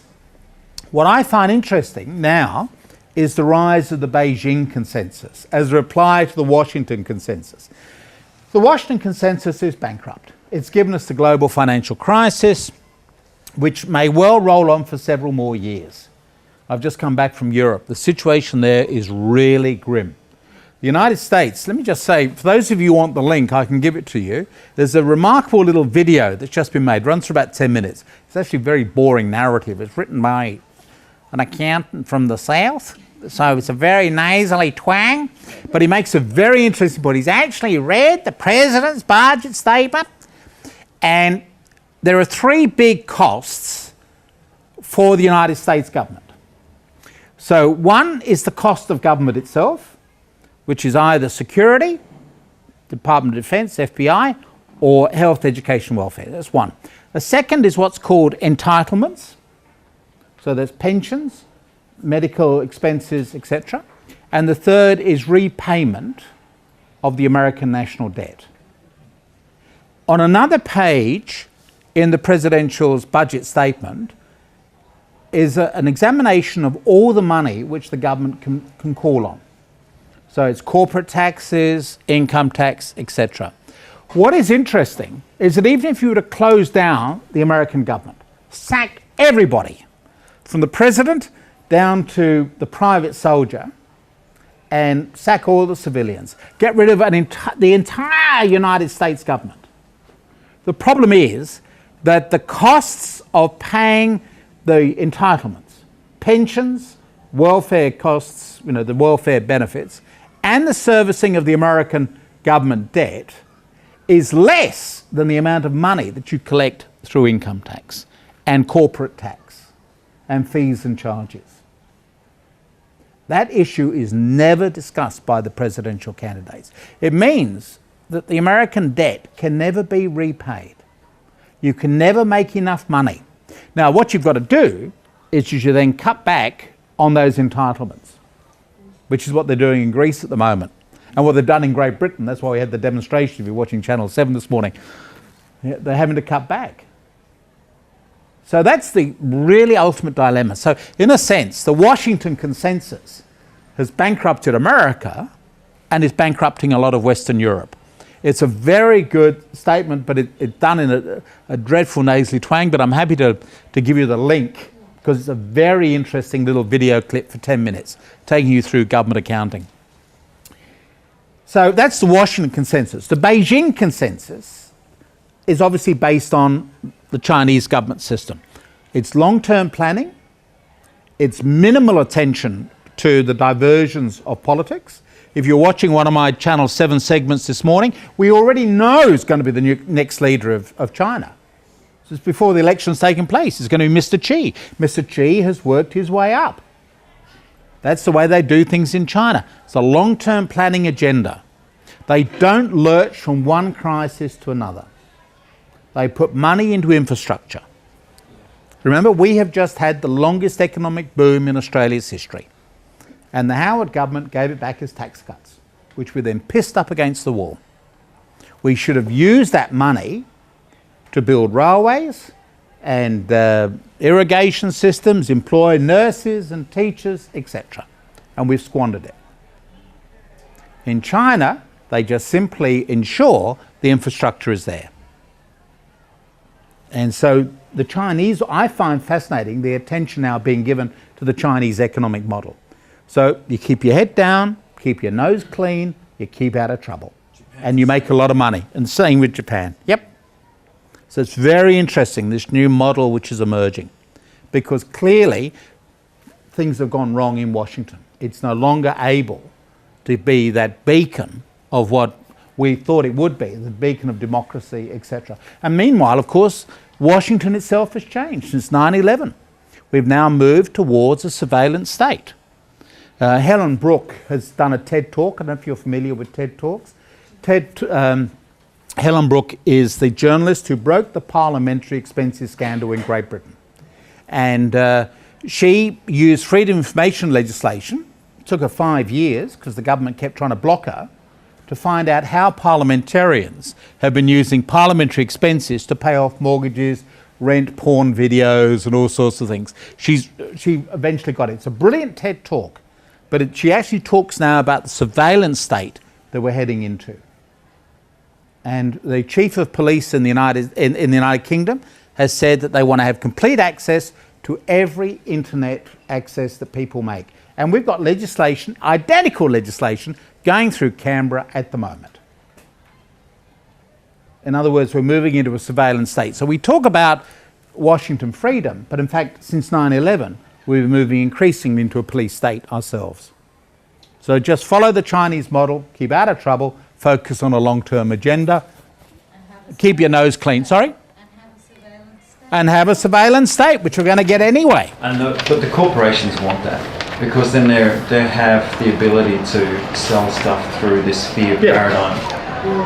What I find interesting now is the rise of the Beijing Consensus as a reply to the Washington Consensus. The Washington Consensus is bankrupt. It's given us the global financial crisis, which may well roll on for several more years. I've just come back from Europe. The situation there is really grim. The United States, let me just say, for those of you who want the link, I can give it to you. There's a remarkable little video that's just been made, runs for about 10 minutes. It's actually a very boring narrative. It's written by an accountant from the South, so it's a very nasally twang, but he makes a very interesting point. He's actually read the President's budget statement, and there are three big costs for the United States government. So one is the cost of government itself, which is either security, Department of Defense, FBI, or health, education, welfare. That's one. The second is what's called entitlements. So there's pensions, medical expenses, etc. And the third is repayment of the American national debt. On another page in the presidential's budget statement is an examination of all the money which the government can call on. So it's corporate taxes, income tax, etc. What is interesting is that even if you were to close down the American government, sack everybody, from the president down to the private soldier, and sack all the civilians, get rid of the entire United States government. The problem is that the costs of paying the entitlements, pensions, welfare costs, the welfare benefits, and the servicing of the American government debt is less than the amount of money that you collect through income tax and corporate tax and fees and charges. That issue is never discussed by the presidential candidates. It means that the American debt can never be repaid. You can never make enough money. Now, what you've got to do is you should then cut back on those entitlements, which is what they're doing in Greece at the moment, and what they've done in Great Britain. That's why we had the demonstration, if you're watching Channel 7 this morning. They're having to cut back. So that's the really ultimate dilemma. So in a sense, the Washington Consensus has bankrupted America and is bankrupting a lot of Western Europe. It's a very good statement, but it's done in a dreadful nasally twang, but I'm happy to give you the link because it's a very interesting little video clip for 10 minutes taking you through government accounting. So that's the Washington Consensus. The Beijing Consensus is obviously based on the Chinese government system. It's long-term planning, it's minimal attention to the diversions of politics. If you're watching one of my Channel 7 segments this morning, we already know who's going to be the next leader of China. This is before the election's taken place. It's going to be Mr. Xi. Mr. Xi has worked his way up. That's the way they do things in China. It's a long-term planning agenda. They don't lurch from one crisis to another. They put money into infrastructure. Remember, we have just had the longest economic boom in Australia's history. And the Howard government gave it back as tax cuts, which we then pissed up against the wall. We should have used that money to build railways and irrigation systems, employ nurses and teachers, etc. And we've squandered it. In China, they just simply ensure the infrastructure is there. And so the Chinese, I find fascinating the attention now being given to the Chinese economic model. So you keep your head down, keep your nose clean, you keep out of trouble. And you make a lot of money. And same with Japan. Yep. So it's very interesting, this new model which is emerging. Because clearly things have gone wrong in Washington. It's no longer able to be that beacon of what we thought it would be, the beacon of democracy, etc. And meanwhile, of course, Washington itself has changed since 9/11. We've now moved towards a surveillance state. Helen Brooke has done a TED Talk. I don't know if you're familiar with TED Talks. Helen Brooke is the journalist who broke the parliamentary expenses scandal in Great Britain. And she used freedom of information legislation. It took her 5 years because the government kept trying to block her, to find out how parliamentarians have been using parliamentary expenses to pay off mortgages, rent porn videos and all sorts of things. She eventually got it. It's a brilliant TED Talk, but she actually talks now about the surveillance state that we're heading into. And the chief of police in the United Kingdom has said that they want to have complete access to every internet access that people make. And we've got legislation, identical legislation, going through Canberra at the moment. In other words, we're moving into a surveillance state. So we talk about Washington freedom, but in fact, since 9/11, we're moving increasingly into a police state ourselves. So just follow the Chinese model, keep out of trouble, focus on a long-term agenda, keep your nose clean. Sorry? And have a surveillance state, which we're going to get anyway. But the corporations want that, because then they have the ability to sell stuff through this fear paradigm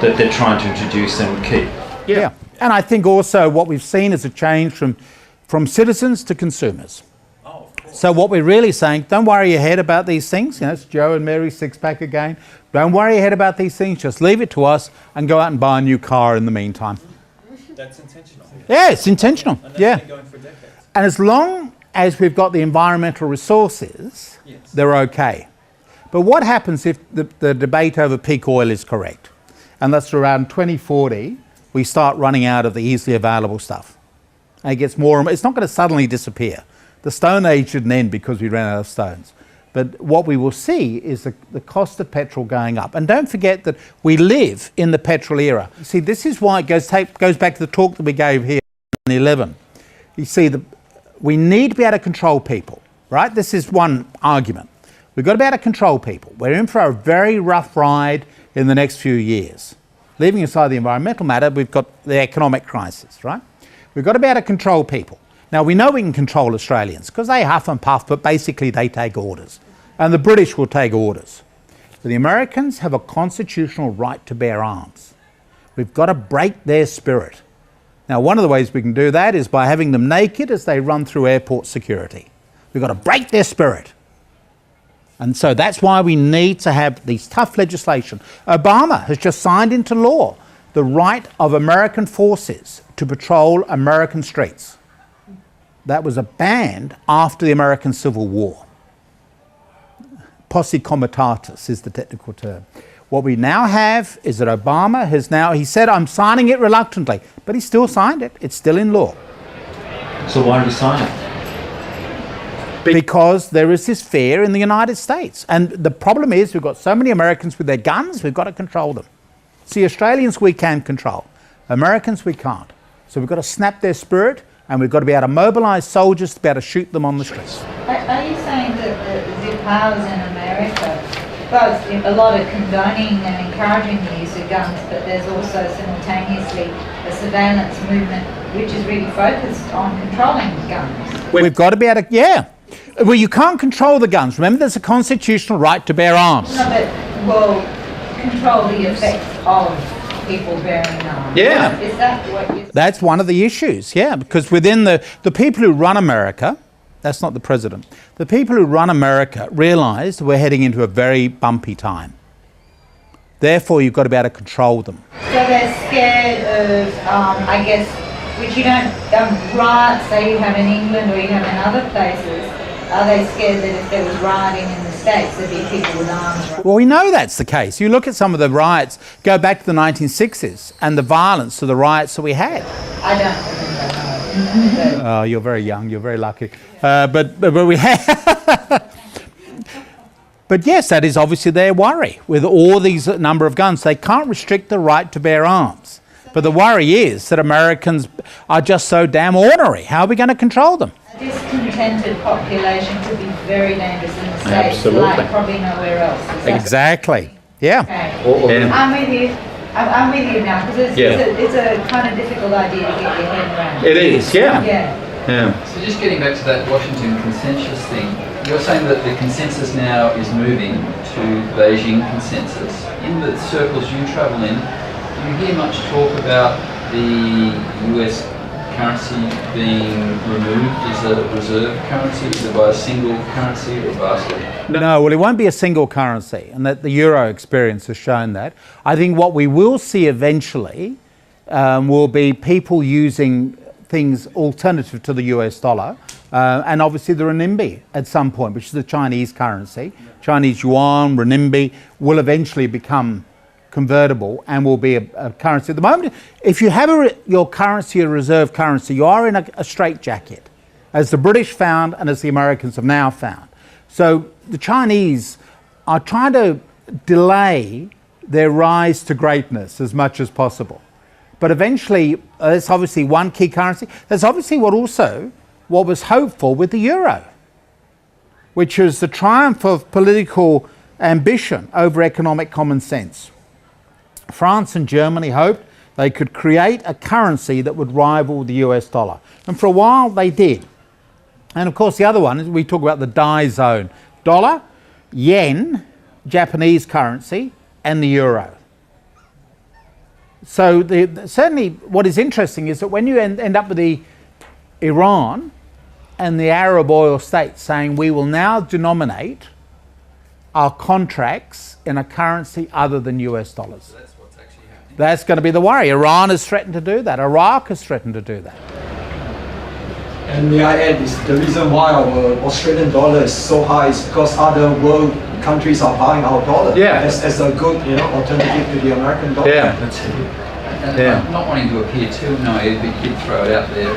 that they're trying to introduce and keep. Yeah. And I think also what we've seen is a change from citizens to consumers. So what we're really saying, don't worry your head about these things. You know, it's Joe and Mary's six-pack again. Don't worry your head about these things. Just leave it to us and go out and buy a new car in the meantime. That's intentional. Yeah, it's intentional. And that's been going for decades. And as long as we've got the environmental resources, they're okay. But what happens if the debate over peak oil is correct? And that's around 2040, we start running out of the easily available stuff. And it gets more, it's not going to suddenly disappear. The Stone Age didn't end because we ran out of stones. But what we will see is the cost of petrol going up. And don't forget that we live in the petrol era. You see, this is why it goes back to the talk that we gave here in 11. You see, we need to be able to control people, right? This is one argument. We've got to be able to control people. We're in for a very rough ride in the next few years. Leaving aside the environmental matter, we've got the economic crisis, right? We've got to be able to control people. Now, we know we can control Australians because they huff and puff, but basically they take orders. And the British will take orders. But the Americans have a constitutional right to bear arms. We've got to break their spirit. Now, one of the ways we can do that is by having them naked as they run through airport security. We've got to break their spirit. And so that's why we need to have these tough legislation. Obama has just signed into law the right of American forces to patrol American streets. That was banned after the American Civil War. Posse comitatus is the technical term. What we now have is that Obama has he said, I'm signing it reluctantly, but he still signed it. It's still in law. So why did he sign it? Because there is this fear in the United States. And the problem is we've got so many Americans with their guns, we've got to control them. See, Australians we can control. Americans we can't. So we've got to snap their spirit, and we've got to be able to mobilise soldiers to be able to shoot them on the streets. Are you saying that the powers in America, both a lot of condoning and encouraging the use of guns, but there's also simultaneously a surveillance movement which is really focused on controlling guns? We've got to be able to, well, you can't control the guns. Remember, there's a constitutional right to bear arms. No, but, well, control the effects of people bearing arms. Yeah. Is that what you're... That's one of the issues, because within the people who run America, that's not the president, the people who run America realise we're heading into a very bumpy time. Therefore, you've got to be able to control them. So they're scared of, I guess, which you don't, riots, say you have in England or you have in other places, are they scared that if there was rioting in the States, there'd be people with arms? Well, we know that's the case. You look at some of the riots, go back to the 1960s, and the violence of the riots that we had. I don't think I know. Oh, you're very young, you're very lucky. But we had... But yes, that is obviously their worry. With all these number of guns, they can't restrict the right to bear arms. But the worry is that Americans are just so damn ornery. How are we going to control them? A discontented population could be very dangerous in the States, Absolutely. like probably nowhere else. Is that Exactly. Yeah. okay? I'm with you. I'm with you now, because it's a kind of difficult idea to get your head around. It is, yeah. Yeah. Yeah. So just getting back to that Washington consensus thing, you're saying that the consensus now is moving to Beijing consensus. In the circles you travel in, do you hear much talk about the US currency being removed as a reserve currency, either by a single currency or a basket? No, well, it won't be a single currency, and that the euro experience has shown that. I think what we will see eventually will be people using things alternative to the US dollar, and obviously the renminbi at some point, which is the Chinese currency. Chinese yuan, renminbi will eventually become convertible and will be a currency. At the moment, if you have your currency a reserve currency, you are in a straitjacket, as the British found and as the Americans have now found. So the Chinese are trying to delay their rise to greatness as much as possible. But eventually, that's obviously one key currency. That's obviously what was hoped for with the euro, which is the triumph of political ambition over economic common sense. France and Germany hoped they could create a currency that would rival the US dollar. And for a while they did. And of course the other one is we talk about the die zone. Dollar, yen, Japanese currency, and the euro. So certainly what is interesting is that when you end up with the Iran and the Arab oil states saying we will now denominate our contracts in a currency other than US dollars. So that's what's actually happening. That's going to be the worry. Iran has threatened to do that. Iraq has threatened to do that. And may I add, is the reason why our Australian dollar is so high is because other world countries are buying our dollar as a good alternative to the American dollar. Yeah. That's it. And Yeah. I'm not wanting to appear too naive, but you did throw it out there.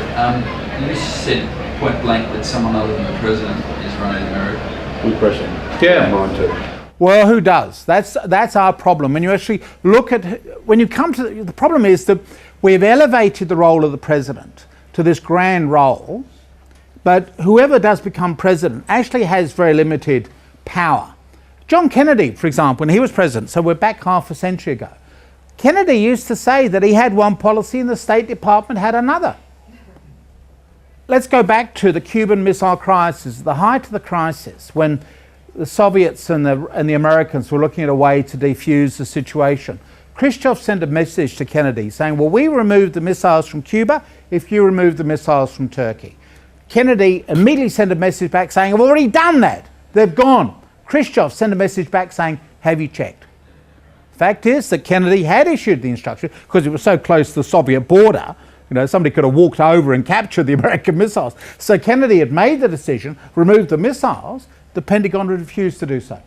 You said point blank that someone other than the president is running America. Good question. Yeah. Mine too. Well, who does? That's our problem. When you actually look at, when you come to, the problem is that we've elevated the role of the president to this grand role, but whoever does become president actually has very limited power. John Kennedy, for example, when he was president, so we're back half a century ago, Kennedy used to say that he had one policy and the State Department had another. Let's go back to the Cuban Missile Crisis, the height of the crisis, when the Soviets and the Americans were looking at a way to defuse the situation. Khrushchev sent a message to Kennedy saying, well, we removed the missiles from Cuba if you remove the missiles from Turkey. Kennedy immediately sent a message back saying, I've already done that. They've gone. Khrushchev sent a message back saying, have you checked? Fact is that Kennedy had issued the instruction because it was so close to the Soviet border. Somebody could have walked over and captured the American missiles. So Kennedy had made the decision, removed the missiles. The Pentagon refused to do so.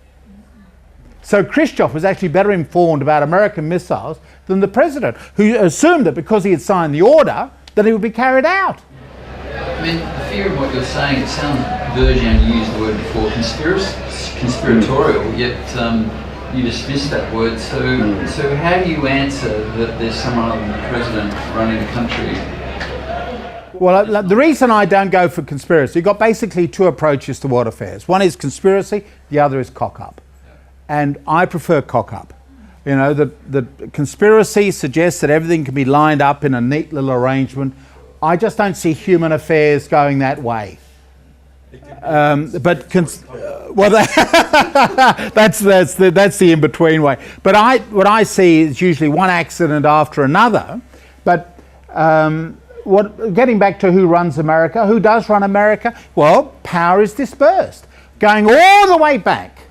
So Khrushchev was actually better informed about American missiles than the president, who assumed that because he had signed the order, that it would be carried out. I mean, the fear of what you're saying, it sounds verging, you used the word before, conspiratorial, yet you dismiss that word. So how do you answer that there's someone other than the president running the country? Well, the reason I don't go for conspiracy, you've got basically two approaches to world affairs. One is conspiracy, the other is cock-up. And I prefer cock-up. The conspiracy suggests that everything can be lined up in a neat little arrangement. I just don't see human affairs going that way. That's the in-between way. But what I see is usually one accident after another. But getting back to who runs America, who does run America? Well, power is dispersed. Going all the way back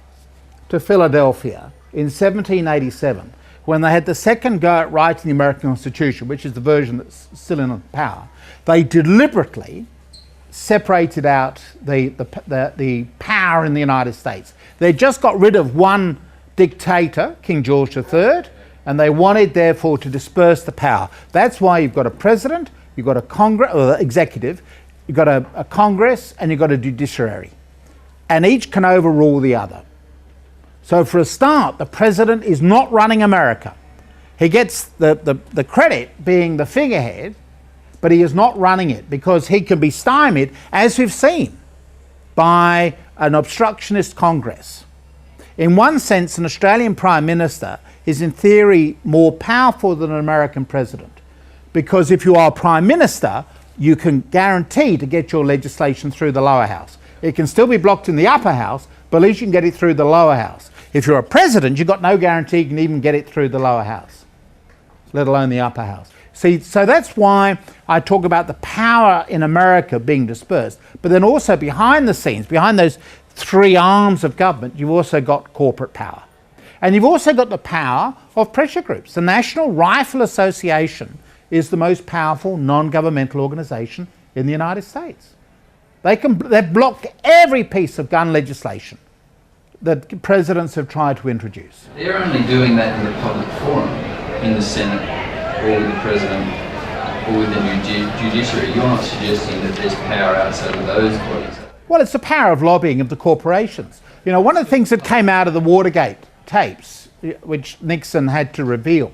to Philadelphia in 1787, when they had the second go at writing the American Constitution, which is the version that's still in power, they deliberately separated out the power in the United States. They just got rid of one dictator, King George III, and they wanted, therefore, to disperse the power. That's why you've got a president, you've got a Congress, or executive, you've got a Congress, and you've got a judiciary. And each can overrule the other. So for a start, the president is not running America. He gets the credit being the figurehead, but he is not running it because he can be stymied, as we've seen, by an obstructionist Congress. In one sense, an Australian Prime Minister is in theory more powerful than an American president, because if you are Prime Minister, you can guarantee to get your legislation through the lower house. It can still be blocked in the upper house, but at least you can get it through the lower house. If you're a president, you've got no guarantee you can even get it through the lower house, let alone the upper house. See, so that's why I talk about the power in America being dispersed. But then also behind the scenes, behind those three arms of government, you've also got corporate power. And you've also got the power of pressure groups. The National Rifle Association is the most powerful non-governmental organisation in the United States. They've blocked every piece of gun legislation that presidents have tried to introduce. They're only doing that in the public forum, in the Senate, or with the President, or with the new judiciary. You're not suggesting that there's power outside of those bodies. Well, it's the power of lobbying of the corporations. You know, one of the things that came out of the Watergate tapes, which Nixon had to reveal,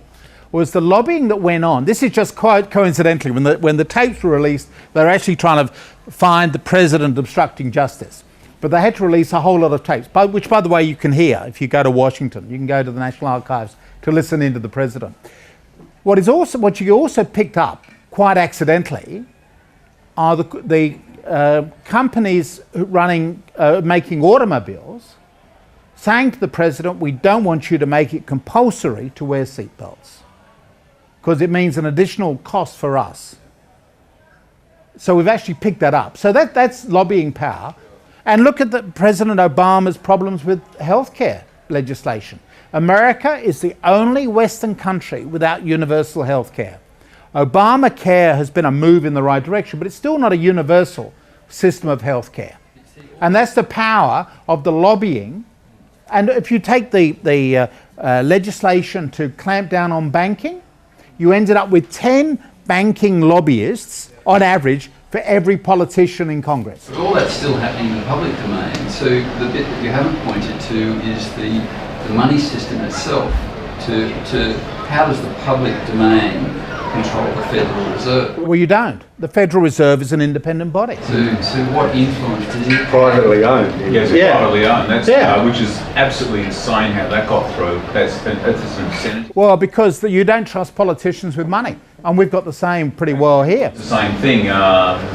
was the lobbying that went on. This is just quite coincidentally, when the tapes were released, they were actually trying to find the president obstructing justice. But they had to release a whole lot of tapes, which, by the way, you can hear if you go to Washington. You can go to the National Archives to listen into the president. What you also picked up, quite accidentally, are the companies making automobiles saying to the president, we don't want you to make it compulsory to wear seatbelts because it means an additional cost for us. So we've actually picked that up. So that's lobbying power. And look at President Obama's problems with healthcare legislation. America is the only Western country without universal healthcare. Obamacare has been a move in the right direction, but it's still not a universal system of healthcare. And that's the power of the lobbying. And if you take the legislation to clamp down on banking, you ended up with 10 banking lobbyists on average for every politician in Congress. But all that's still happening in the public domain. So the bit that you haven't pointed to is the money system itself. How does the public domain control the Federal Reserve? Well, you don't. The Federal Reserve is an independent body. So what influence does it? Privately owned. Yes, privately owned. That's which is absolutely insane how that got through. That's an insanity. Well, because you don't trust politicians with money. And we've got the same pretty well here. It's the same thing.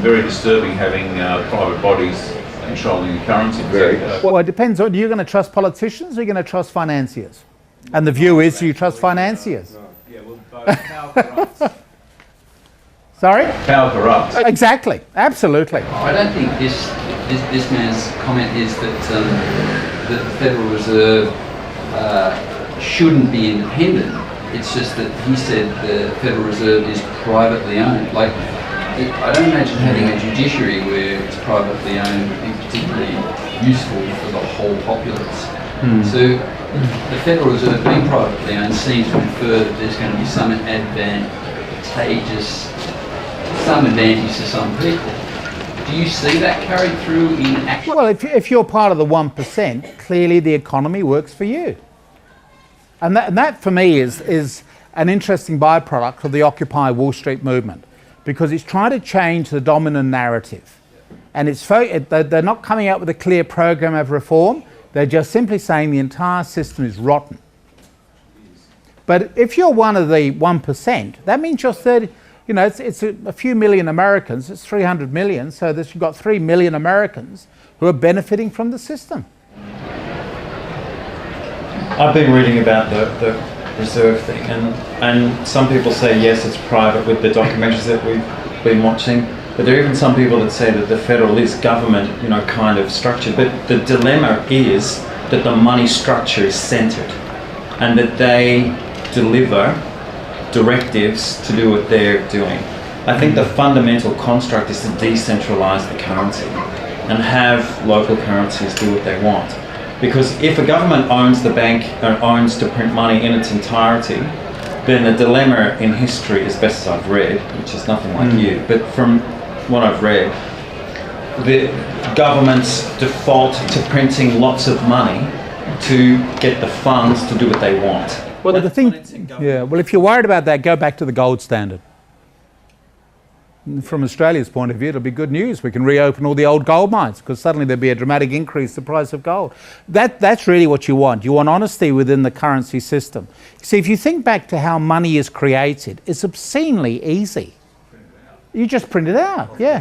Very disturbing having private bodies controlling the currency. Well, it depends on, are you going to trust politicians or are you going to trust financiers? And the view is, do you trust financiers? Yeah, well, power corrupts. Sorry? Power corrupts. Exactly. Absolutely. I don't think this man's comment is that the Federal Reserve shouldn't be independent. It's just that he said the Federal Reserve is privately owned. Like, I don't imagine having a judiciary where it's privately owned would be particularly useful for the whole populace. So the Federal Reserve being privately owned seems to infer that there's going to be some advantage to some people. Do you see that carried through in action? Well, if you're part of the 1%, clearly the economy works for you. And that for me is an interesting byproduct of the Occupy Wall Street movement, because it's trying to change the dominant narrative. And they're not coming out with a clear program of reform. They're just simply saying the entire system is rotten. But if you're one of the 1%, that means you're 30, you know, it's a few million Americans, it's 300 million, so you've got 3 million Americans who are benefiting from the system. I've been reading about the reserve thing, and some people say yes, it's private with the documentaries that we've been watching, but there are even some people that say that the federal is government, you know, kind of structured. But the dilemma is that the money structure is centered, and that they deliver directives to do what they're doing. I think the fundamental construct is to decentralize the currency and have local currencies do what they want. Because if a government owns the bank and owns to print money in its entirety, then the dilemma in history, as best as I've read, which is nothing like you, but from what I've read, the governments default to printing lots of money to get the funds to do what they want. Well, the thing, well, if you're worried about that, go back to the gold standard. From Australia's point of view, it'll be good news. We can reopen all the old gold mines because suddenly there'll be a dramatic increase in the price of gold. That's really what you want. You want honesty within the currency system. See, if you think back to how money is created, it's obscenely easy. You just print it out, yeah.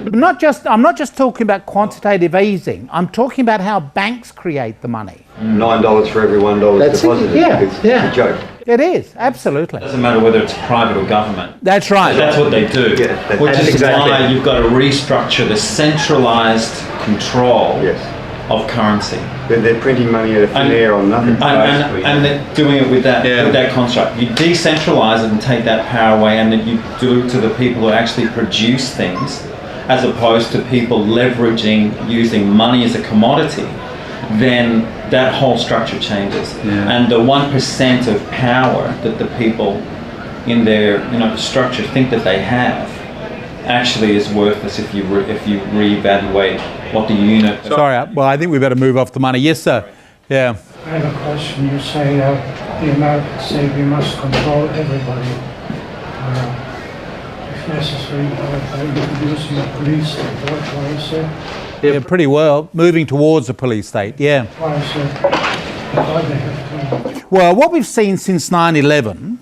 But I'm not just talking about quantitative easing. I'm talking about how banks create the money. $9 for every $1 deposited. It's a joke. It is, absolutely. It doesn't matter whether it's private or government. That's right. That's what they do. Yeah, which that's is exactly why it. you've got to restructure the centralised control of currency. They're printing money out of thin air on nothing. And they're doing it with that construct. You decentralise it and take that power away, and then you do it to the people who actually produce things, as opposed to people leveraging using money as a commodity. Then that whole structure changes, and the 1% of power that the people in their structure think that they have actually is worthless if you reevaluate what the unit. Sorry, well, I think we better move off the money. Yes, sir. Yeah. I have a question. You say the Americans say we must control everybody. If necessary, by introducing a police state. Why is that? Yeah, pretty well. Moving towards a police state, yeah. Why is that? Why they have to? Well, what we've seen since 9/11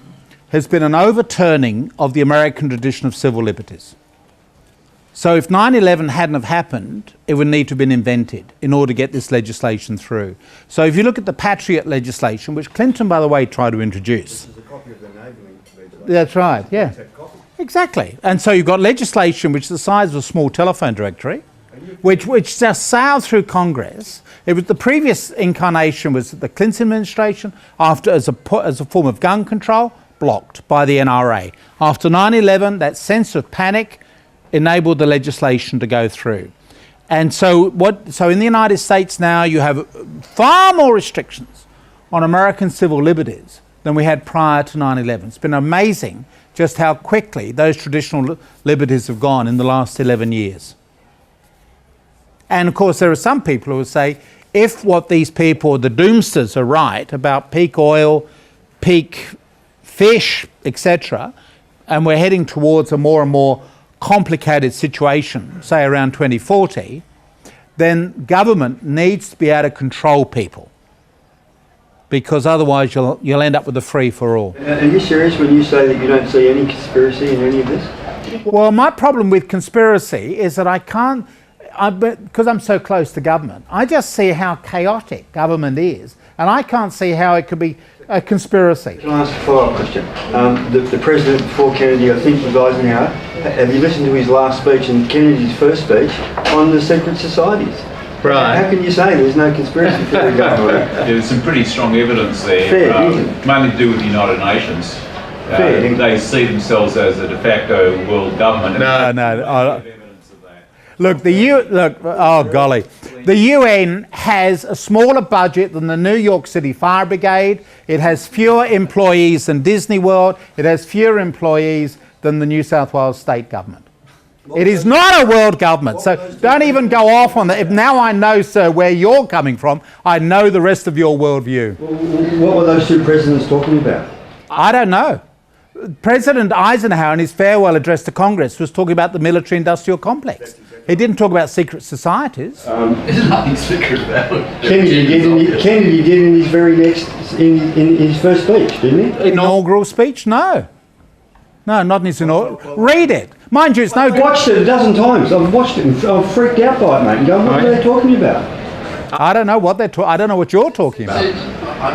has been an overturning of the American tradition of civil liberties. So if 9/11 hadn't have happened, it would need to have been invented in order to get this legislation through. So if you look at the Patriot legislation, which Clinton, by the way, tried to introduce. This is a copy of the enabling legislation. That's right, yeah. Exactly. And so you've got legislation which is the size of a small telephone directory, which just sailed through Congress. It was the previous incarnation was the Clinton administration, after as a form of gun control, blocked by the NRA. After 9/11, that sense of panic enabled the legislation to go through. And so in the United States now you have far more restrictions on American civil liberties than we had prior to 9/11. It's been amazing just how quickly those traditional liberties have gone in the last 11 years. And of course there are some people who will say, if what these people, the doomsters, are right about peak oil, peak fish, etc., and we're heading towards a more and more complicated situation, say around 2040, then government needs to be able to control people, because otherwise you'll end up with a free-for-all. Are you serious when you say that you don't see any conspiracy in any of this? Well, my problem with conspiracy is that I can't, because I'm so close to government, I just see how chaotic government is, and I can't see how it could be a conspiracy. Can I ask a follow-up question? The president before Kennedy, I think was Eisenhower, have you listened to his last speech and Kennedy's first speech on the secret societies? Right. How can you say there's no conspiracy theory going on? There's some pretty strong evidence there, Fair, mainly to do with the United Nations. Fair. They see themselves as a de facto world government. Look, oh golly. The UN has a smaller budget than the New York City Fire Brigade. It has fewer employees than Disney World. It has fewer employees than the New South Wales state government. It is not a world government, so don't even go off on that. If now I know, sir, where you're coming from, I know the rest of your worldview. What were those two presidents talking about? I don't know. President Eisenhower, in his farewell address to Congress, was talking about the military-industrial complex. He didn't talk about secret societies. There's nothing secret about it. Kennedy did in his very next, in his first speech, didn't he? Inaugural speech? No. No, not in his inaugural. Read it. Mind you, it's no I've good. watched it a dozen times. I've watched it and I'm freaked out by it, mate. And going, what are they talking about? I don't know what they're I don't know what you're talking about.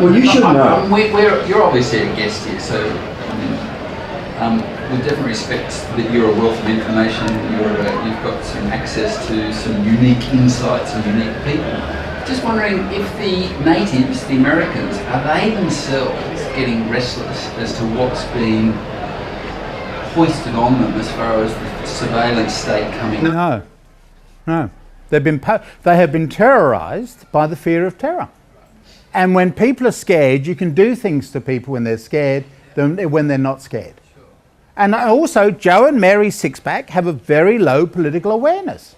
Well, you should know. You're obviously a guest here, so with different respects that you're a wealth of information, you've got some access to some unique insights and unique people. Just wondering if the natives, the Americans, are they themselves getting restless as to what's being hoisted on them as far as the surveillance state coming? No. They have been terrorised by the fear of terror. And when people are scared, you can do things to people when they're scared than when they're not scared. And also, Joe and Mary Sixpack have a very low political awareness,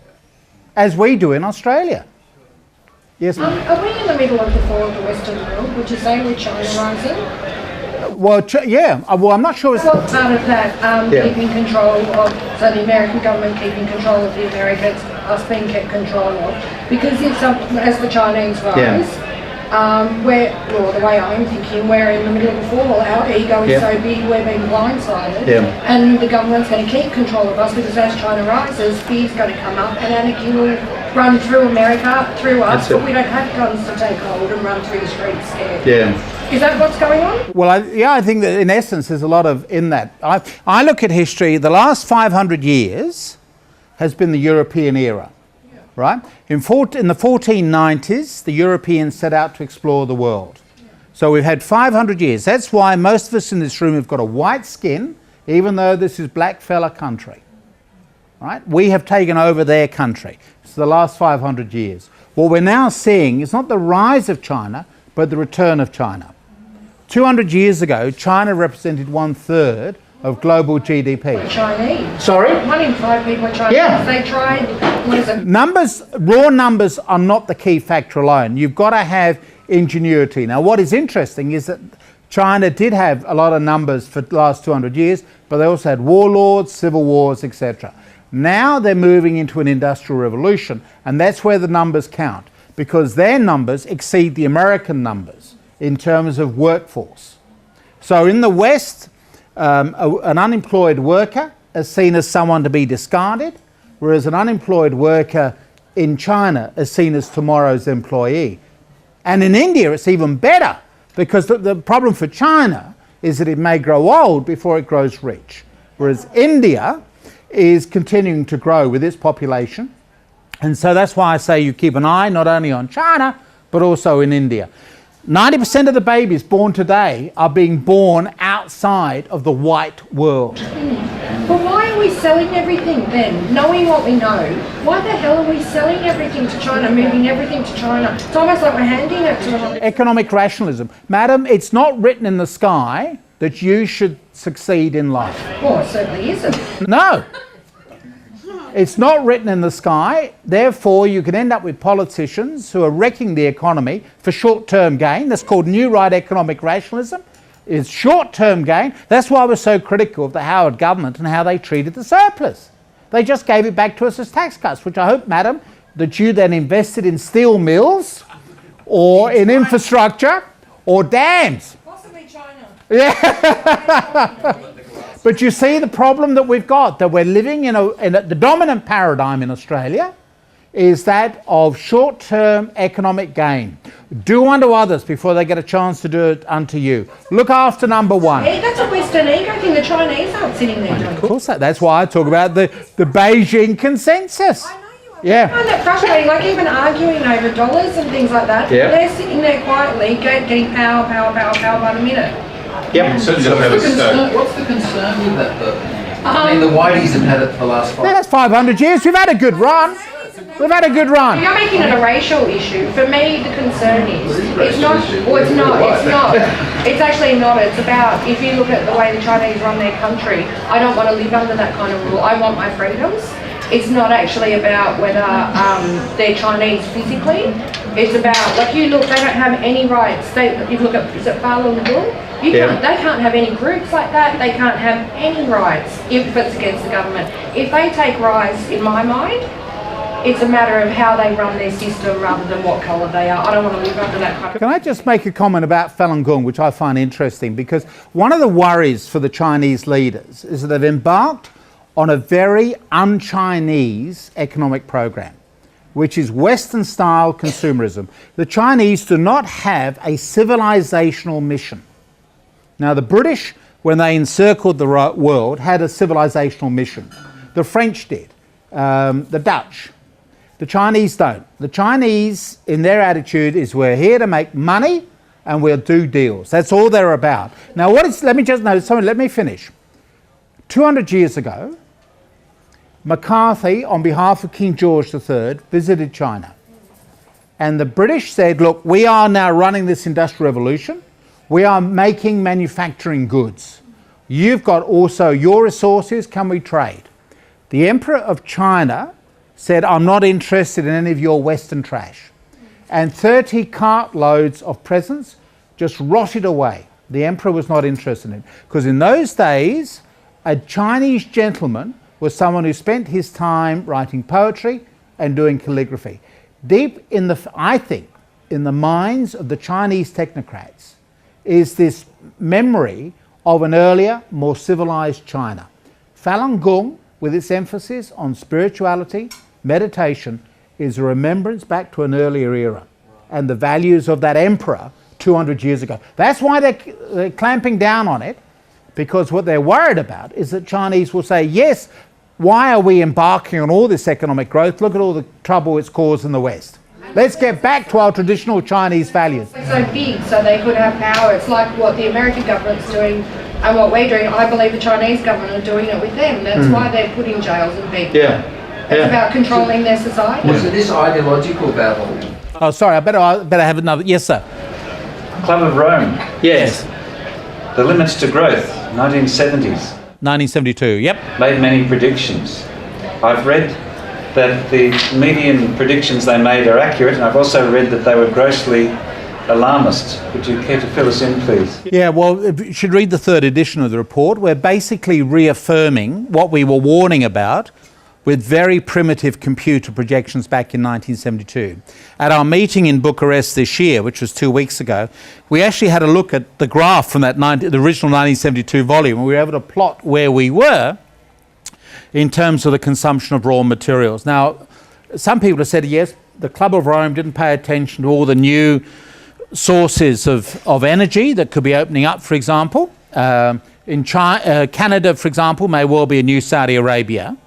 as we do in Australia. Yes, ma'am? Are we in the middle of the fall of the Western world? Would you say with China rising? Well, yeah. Well, I'm not sure. What part of that keeping control of, so the American government keeping control of the Americans, us being kept control of? Because it's as the Chinese rise, well, the way I'm thinking, we're in the middle of a fall. Our ego is so big, we're being blindsided, and the government's going to keep control of us because as China rises, fear's going to come up, and anarchy will run through America, through us, but we don't have guns to take hold and run through the streets scared. Is that what's going on? Well, I think that in essence there's a lot of in that. I look at history, the last 500 years has been the European era, right? In the 1490s, the Europeans set out to explore the world. So we've had 500 years. That's why most of us in this room have got a white skin, even though this is black fella country, right? We have taken over their country. It's the last 500 years. What we're now seeing is not the rise of China, but the return of China. 200 years ago, China represented 1/3 of global GDP. Chinese. Sorry? 1 in 5 people are Chinese. Yeah. They tried, what is it? Numbers, raw numbers are not the key factor alone. You've got to have ingenuity. Now, what is interesting is that China did have a lot of numbers for the last 200 years, but they also had warlords, civil wars, etc. Now they're moving into an industrial revolution, and that's where the numbers count, because their numbers exceed the American numbers in terms of workforce. So in the West, an unemployed worker is seen as someone to be discarded, whereas an unemployed worker in China is seen as tomorrow's employee. And in India, it's even better, because the problem for China is that it may grow old before it grows rich, whereas India is continuing to grow with its population. And so that's why I say you keep an eye not only on China, but also in India. 90% of the babies born today are being born outside of the white world. But why are we selling everything then? Knowing what we know, why the hell are we selling everything to China, moving everything to China? It's almost like we're handing it to them. Economic rationalism. Madam, it's not written in the sky that you should succeed in life. Well, it certainly isn't. No. It's not written in the sky. Therefore, you can end up with politicians who are wrecking the economy for short-term gain. That's called new right economic rationalism. It's short-term gain. That's why we're so critical of the Howard government and how they treated the surplus. They just gave it back to us as tax cuts, which I hope, madam, that you then invested in steel mills or in infrastructure or dams. Possibly China. Yeah. But you see the problem that we've got, that we're living in the dominant paradigm in Australia is that of short-term economic gain. Do unto others before they get a chance to do it unto you. Look after number one. Hey, that's a Western ego thing. The Chinese aren't sitting there doing. Of course, that's why I talk about the Beijing consensus. I know you are. Yeah. I find that frustrating, like even arguing over dollars and things like that. Yeah. They're sitting there quietly, getting power by the minute. Yep. Certainly doesn't have a stake. What's the concern with that though? I mean, the Whiteys have had it for the last 5 Yeah, that's 500 years. We've had a good run. We've had a good run. You're making it a racial issue. For me, the concern is it's not. Well, it's not. It's not. It's actually not. It's about, if you look at the way the Chinese run their country, I don't want to live under that kind of rule. I want my freedoms. It's not actually about whether they're Chinese physically. It's about, like, you look, they don't have any rights. You look at, is it Falun Gong? They can't have any groups like that. They can't have any rights if it's against the government. If they take rise, in my mind, it's a matter of how they run their system rather than what colour they are. I don't want to live under that kind of... Can I just make a comment about Falun Gong, which I find interesting, because one of the worries for the Chinese leaders is that they've embarked on a very un-Chinese economic program, which is Western-style consumerism. The Chinese do not have a civilizational mission. Now, the British, when they encircled the world, had a civilizational mission. The French did, the Dutch. The Chinese don't. The Chinese, in their attitude, is we're here to make money and we'll do deals. That's all they're about. Now, let me finish. 200 years ago, McCarthy, on behalf of King George III, visited China. And the British said, look, we are now running this industrial revolution. We are making manufacturing goods. You've got also your resources, can we trade? The Emperor of China said, I'm not interested in any of your Western trash. And 30 cartloads of presents just rotted away. The Emperor was not interested in it. Because in those days, a Chinese gentleman was someone who spent his time writing poetry and doing calligraphy. Deep in the, I think, in the minds of the Chinese technocrats is this memory of an earlier, more civilized China. Falun Gong, with its emphasis on spirituality, meditation, is a remembrance back to an earlier era and the values of that emperor 200 years ago. That's why they're clamping down on it, because what they're worried about is that Chinese will say, yes, why are we embarking on all this economic growth? Look at all the trouble it's caused in the West. Let's get back to our traditional Chinese values. It's so big, so they could have power. It's like what the American government's doing and what we're doing. I believe the Chinese government are doing it with them. That's why they're putting jails and people. It's about controlling their society. So this ideological battle. Oh, sorry, I better have another. Yes, sir. Club of Rome. Yes. The limits to growth, 1970s. 1972, yep. Made many predictions. I've read that the median predictions they made are accurate, and I've also read that they were grossly alarmist. Would you care to fill us in, please? Yeah, well, you should read the third edition of the report. We're basically reaffirming what we were warning about with very primitive computer projections back in 1972. At our meeting in Bucharest this year, which was 2 weeks ago, we actually had a look at the graph from that the original 1972 volume, and we were able to plot where we were in terms of the consumption of raw materials. Now, some people have said, yes, the Club of Rome didn't pay attention to all the new sources of energy that could be opening up, for example. In Canada, for example, may well be a new Saudi Arabia.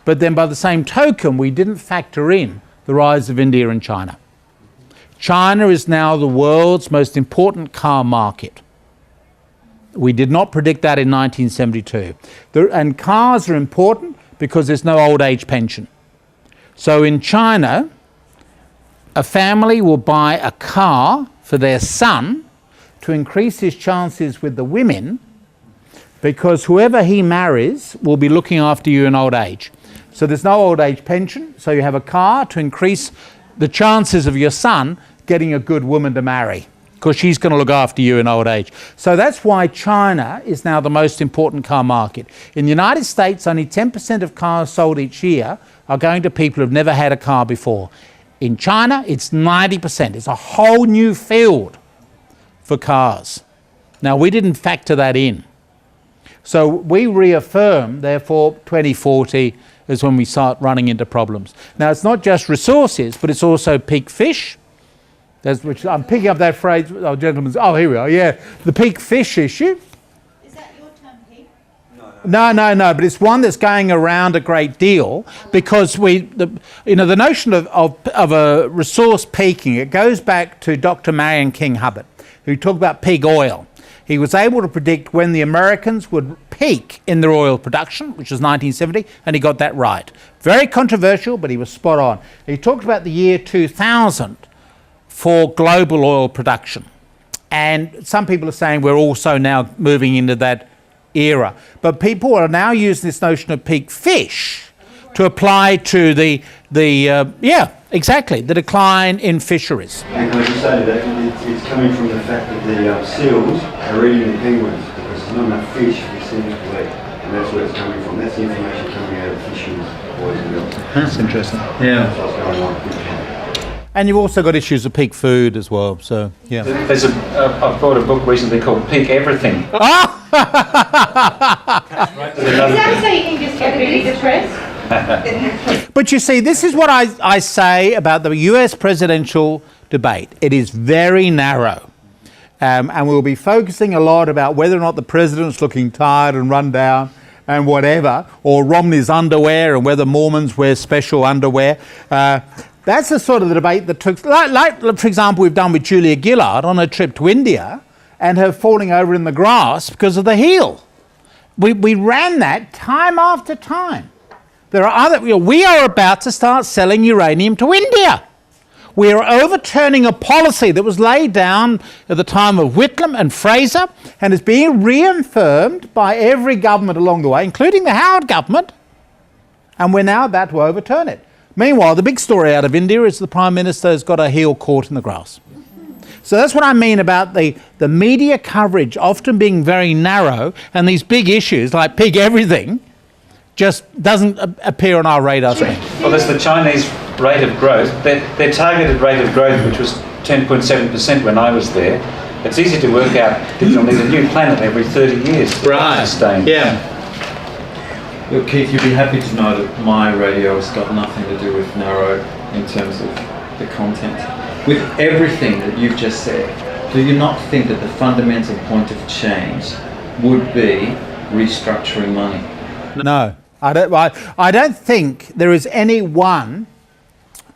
But then by the same token, we didn't factor in the rise of India and China. China is now the world's most important car market. We did not predict that in 1972. And cars are important because there's no old age pension. So in China, a family will buy a car for their son to increase his chances with the women, because whoever he marries will be looking after you in old age. So there's no old age pension, so you have a car to increase the chances of your son getting a good woman to marry, because she's going to look after you in old age. So that's why China is now the most important car market. In the United States, only 10% of cars sold each year are going to people who've never had a car before. In China, it's 90%. It's a whole new field for cars. Now, we didn't factor that in. So we reaffirm, therefore, 2040 is when we start running into problems. Now, it's not just resources, but it's also peak fish. Which I'm picking up that phrase. Oh, gentlemen. Oh, here we are. Yeah, the peak fish issue. Is that your term, Pete? No. But it's one that's going around a great deal, because the notion of a resource peaking, it goes back to Dr. Marion King Hubbard, who talked about pig oil. He was able to predict when the Americans would peak in their oil production, which was 1970, and he got that right. Very controversial, but he was spot on. He talked about the year 2000 for global oil production. And some people are saying we're also now moving into that era. But people are now using this notion of peak fish to apply to the decline in fisheries. And can I just say that it's coming from the fact that the seals are eating the penguins because there's not enough fish for the seals to eat. And that's where it's coming from. That's the information coming out of fisheries boys and girls. That's interesting. Yeah. That's what's going on. And you've also got issues of peak food as well. So, yeah. I've bought a book recently called Peak Everything. Is that so you can just get really depressed? But you see, this is what I say about the US presidential debate. It is very narrow. And we'll be focusing a lot about whether or not the president's looking tired and run down and whatever, or Romney's underwear and whether Mormons wear special underwear. That's the sort of the debate that took, like for example, we've done with Julia Gillard on her trip to India and her falling over in the grass because of the heel. We ran that time after time. There are we are about to start selling uranium to India. We are overturning a policy that was laid down at the time of Whitlam and Fraser and is being reaffirmed by every government along the way, including the Howard government, and we're now about to overturn it. Meanwhile, the big story out of India is the Prime Minister has got her heel caught in the grass. So that's what I mean about the media coverage often being very narrow, and these big issues like pig everything just doesn't appear on our radar screen. Well, there's the Chinese rate of growth. Their targeted rate of growth, which was 10.7% when I was there. It's easy to work out that you'll need a new planet every 30 years to sustain. Yeah. Look, Keith, you'd be happy to know that my radio has got nothing to do with narrow in terms of the content. With everything that you've just said, do you not think that the fundamental point of change would be restructuring money? No, I don't think there is any one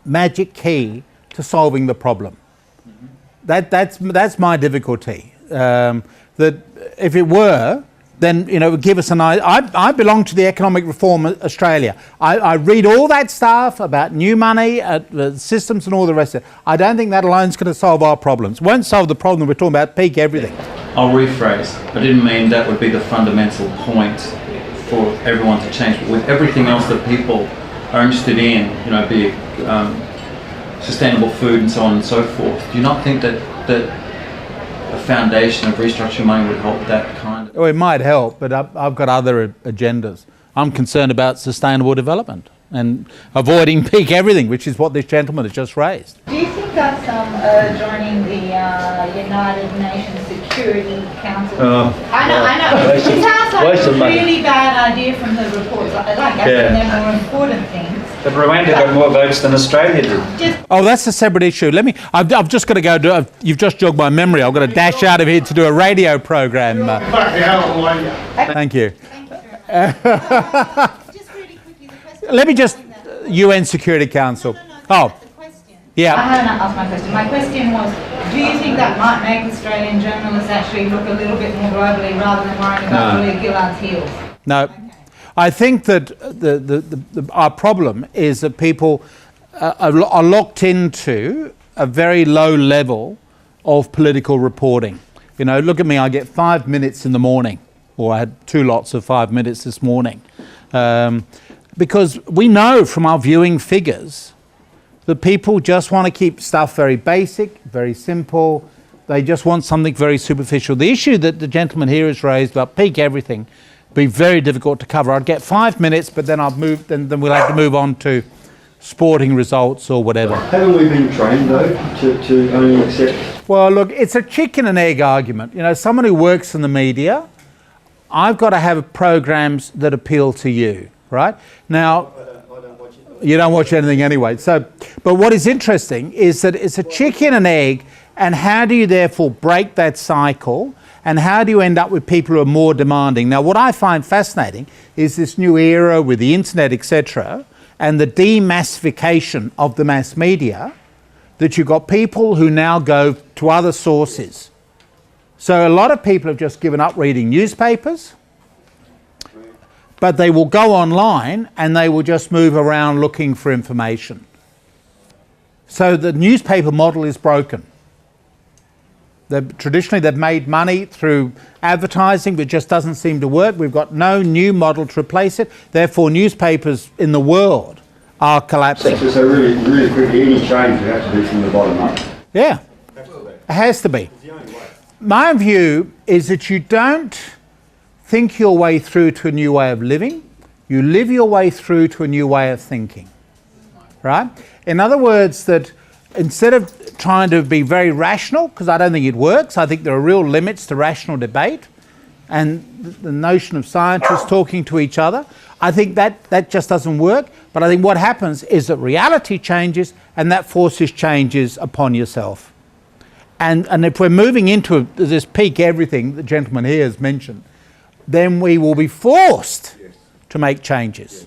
magic key to solving the problem. That's my difficulty. That if it were, then it would give us an idea. I belong to the Economic Reform Australia. I read all that stuff about new money, systems and all the rest of it. I don't think that alone is going to solve our problems. It won't solve the problem we're talking about, peak everything. I'll rephrase. I didn't mean that would be the fundamental point for everyone to change. But with everything else that people are interested in, be it sustainable food and so on and so forth, do you not think that a foundation of restructuring money would help that kind of... Well, it might help, but I've got other agendas. I'm concerned about sustainable development and avoiding peak everything, which is what this gentleman has just raised. Do you think us joining the United Nations Security Council? I know. It sounds like a really bad idea from the reports. Like they're more important things. But Rwanda got more votes than Australia did. Oh, that's a separate issue. I've just got to go you've just jogged my memory. I've got to dash out of here to do a radio program. Thank you. Let me just... UN Security Council. Yeah. I haven't asked my question. My question was, do you think that might make Australian journalists actually look a little bit more globally rather than worrying about Julia Gillard's heels? No. Okay. I think that our problem is that people are locked into a very low level of political reporting. Look at me, I get 5 minutes in the morning, or I had 2 lots of 5 minutes this morning. Because we know from our viewing figures that people just want to keep stuff very basic, very simple. They just want something very superficial. The issue that the gentleman here has raised about peak everything be very difficult to cover. I'd get 5 minutes, but then then we'll have to move on to sporting results or whatever. Haven't we been trained though to only accept? Well, look, it's a chicken and egg argument. Someone who works in the media, I've got to have programs that appeal to you, right? Now, you don't watch anything anyway. But what is interesting is that it's a chicken and egg, and how do you therefore break that cycle? And how do you end up with people who are more demanding? Now, what I find fascinating is this new era with the internet, etc., and the demassification of the mass media, that you've got people who now go to other sources. So a lot of people have just given up reading newspapers, but they will go online and they will just move around looking for information. So the newspaper model is broken. Traditionally, they've made money through advertising, but it just doesn't seem to work. We've got no new model to replace it. Therefore, newspapers in the world are collapsing. So really, really quickly, any change we have to do from the bottom up. Yeah, it has to be. My view is that you don't think your way through to a new way of living. You live your way through to a new way of thinking, right? In other words, that instead of trying to be very rational, because I don't think it works, I think there are real limits to rational debate and the notion of scientists talking to each other, I think that just doesn't work. But I think what happens is that reality changes and that forces changes upon yourself. And if we're moving into this peak everything the gentleman here has mentioned, then we will be forced to make changes.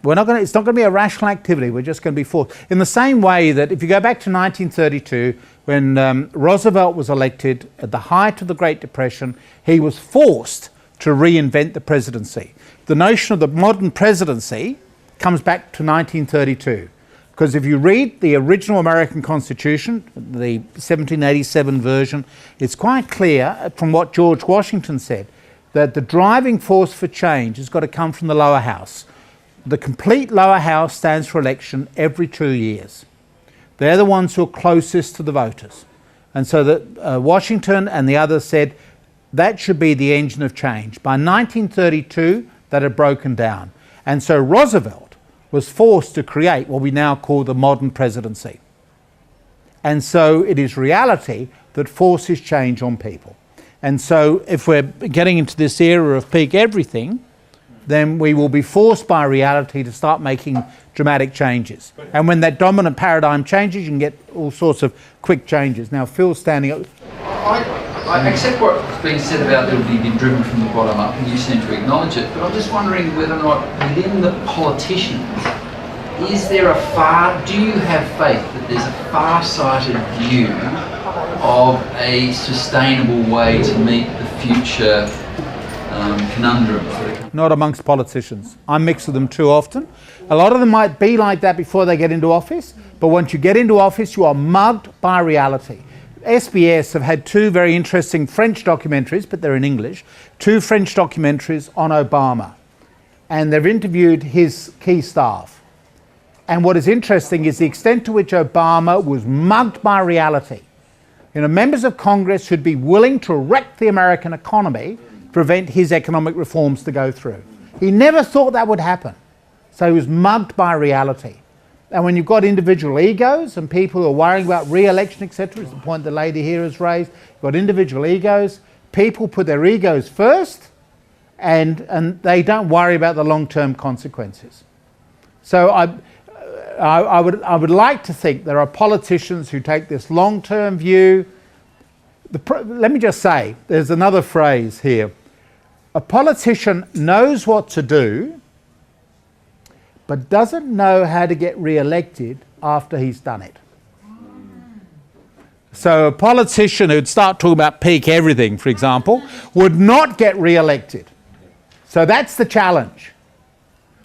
It's not going to be a rational activity, we're just going to be forced. In the same way that if you go back to 1932, when Roosevelt was elected at the height of the Great Depression, he was forced to reinvent the presidency. The notion of the modern presidency comes back to 1932. Because if you read the original American Constitution, the 1787 version, it's quite clear from what George Washington said that the driving force for change has got to come from the lower house. The complete lower house stands for election every 2 years. They're the ones who are closest to the voters. And so that Washington and the others said that should be the engine of change. By 1932, that had broken down. And so Roosevelt was forced to create what we now call the modern presidency. And so it is reality that forces change on people. And so if we're getting into this era of peak everything, then we will be forced by reality to start making dramatic changes. And when that dominant paradigm changes, you can get all sorts of quick changes. Now, Phil's standing up. I accept what's being said about that it will be driven from the bottom up, and you seem to acknowledge it, but I'm just wondering whether or not within the politicians, do you have faith that there's a far-sighted view of a sustainable way to meet the future conundrums? Not amongst politicians. I mix with them too often. A lot of them might be like that before they get into office, but once you get into office, you are mugged by reality. SBS have had two very interesting French documentaries, but they're in English, two French documentaries on Obama. And they've interviewed his key staff. And what is interesting is the extent to which Obama was mugged by reality. You know, members of Congress should be willing to wreck the American economy to prevent his economic reforms to go through. He never thought that would happen. So he was mugged by reality. And when you've got individual egos and people who are worrying about re-election, etc., is the point the lady here has raised, you've got individual egos, people put their egos first and they don't worry about the long-term consequences. So I would like to think there are politicians who take this long-term view. Let me just say, there's another phrase here. A politician knows what to do, but doesn't know how to get re-elected after he's done it. So a politician who'd start talking about peak everything, for example, would not get re-elected. So that's the challenge,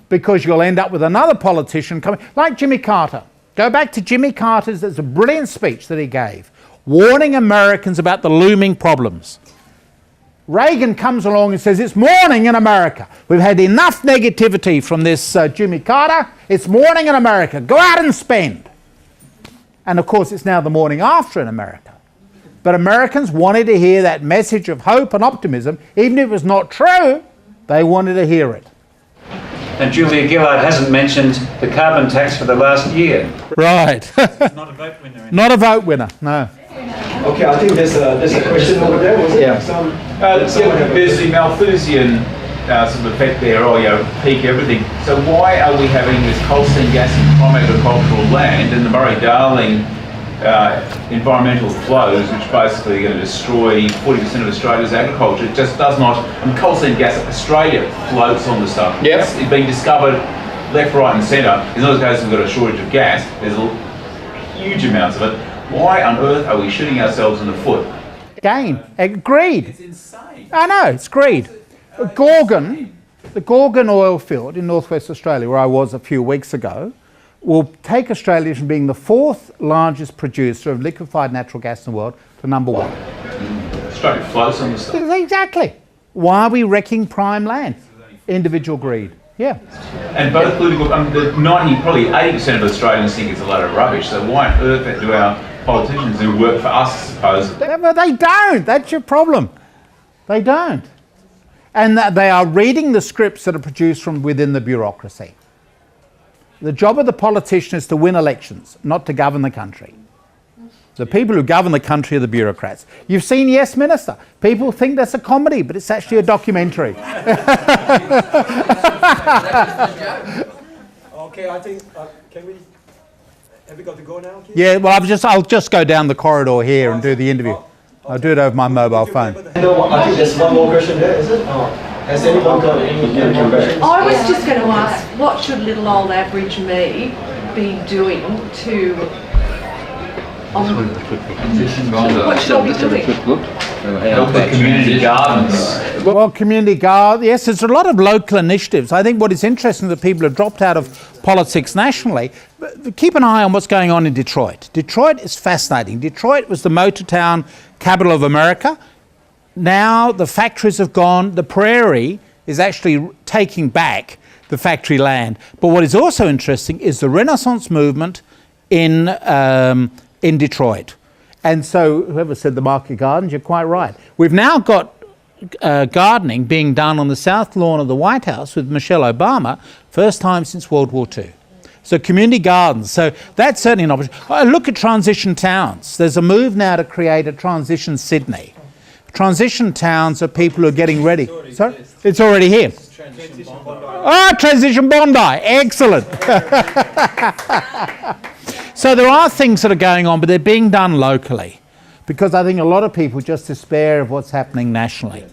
because you'll end up with another politician coming, like Jimmy Carter. Go back to Jimmy Carter's, there's a brilliant speech that he gave, warning Americans about the looming problems. Reagan comes along and says, it's morning in America. We've had enough negativity from this Jimmy Carter. It's morning in America. Go out and spend. And of course, it's now the morning after in America. But Americans wanted to hear that message of hope and optimism. Even if it was not true, they wanted to hear it. And Julia Gillard hasn't mentioned the carbon tax for the last year. Right. Not a vote winner. Not a vote winner, no. Okay, I think there's a question over there. Was it? Yeah. There's the Malthusian sort of effect there, peak everything. So why are we having this coal seam gas and prime agricultural land and the Murray-Darling environmental flows, which basically are going to destroy 40% of Australia's agriculture? It just does not. Coal seam gas, Australia floats on the stuff. Yep. It's been discovered left, right and centre. It's not a case we've got a shortage of gas. There's huge amounts of it. Why on earth are we shooting ourselves in the foot? Again, greed. It's insane. I know, it's greed. The Gorgon oil field in northwest Australia, where I was a few weeks ago, will take Australia from being the fourth largest producer of liquefied natural gas in the world to number one. Australia floats on the stuff. Exactly. Why are we wrecking prime land? Individual greed. Yeah. And both political, probably 80% of Australians think it's a load of rubbish. So why on earth do our politicians who work for us, I suppose? Well, they don't. That's your problem. They don't. And they are reading the scripts that are produced from within the bureaucracy. The job of the politician is to win elections, not to govern the country. The people who govern the country are the bureaucrats. You've seen Yes Minister. People think that's a comedy, but it's actually a documentary. Okay, I think, have we got to go now? Keith? Yeah, well, I'll just go down the corridor here and do the interview. I'll do it over my mobile phone. I think there's one more question there, is it? Has anyone got any questions? I was just going to ask, what should little old average me be doing to... what should I be doing? Help the community gardens. Well, community gardens, yes, there's a lot of local initiatives. I think what is interesting that people have dropped out of politics nationally. But keep an eye on what's going on in Detroit. Detroit is fascinating. Detroit was the motor town capital of America. Now the factories have gone. The prairie is actually taking back the factory land. But what is also interesting is the Renaissance movement in Detroit. And so whoever said the market gardens, you're quite right. We've now got gardening being done on the south lawn of the White House with Michelle Obama, first time since World War II. So community gardens. So that's certainly an opportunity. Look at transition towns. There's a move now to create a transition Sydney. Transition towns are people who are getting ready. Sorry? It's already here. Transition Bondi. Excellent. So there are things that are going on, but they're being done locally, because I think a lot of people just despair of what's happening nationally.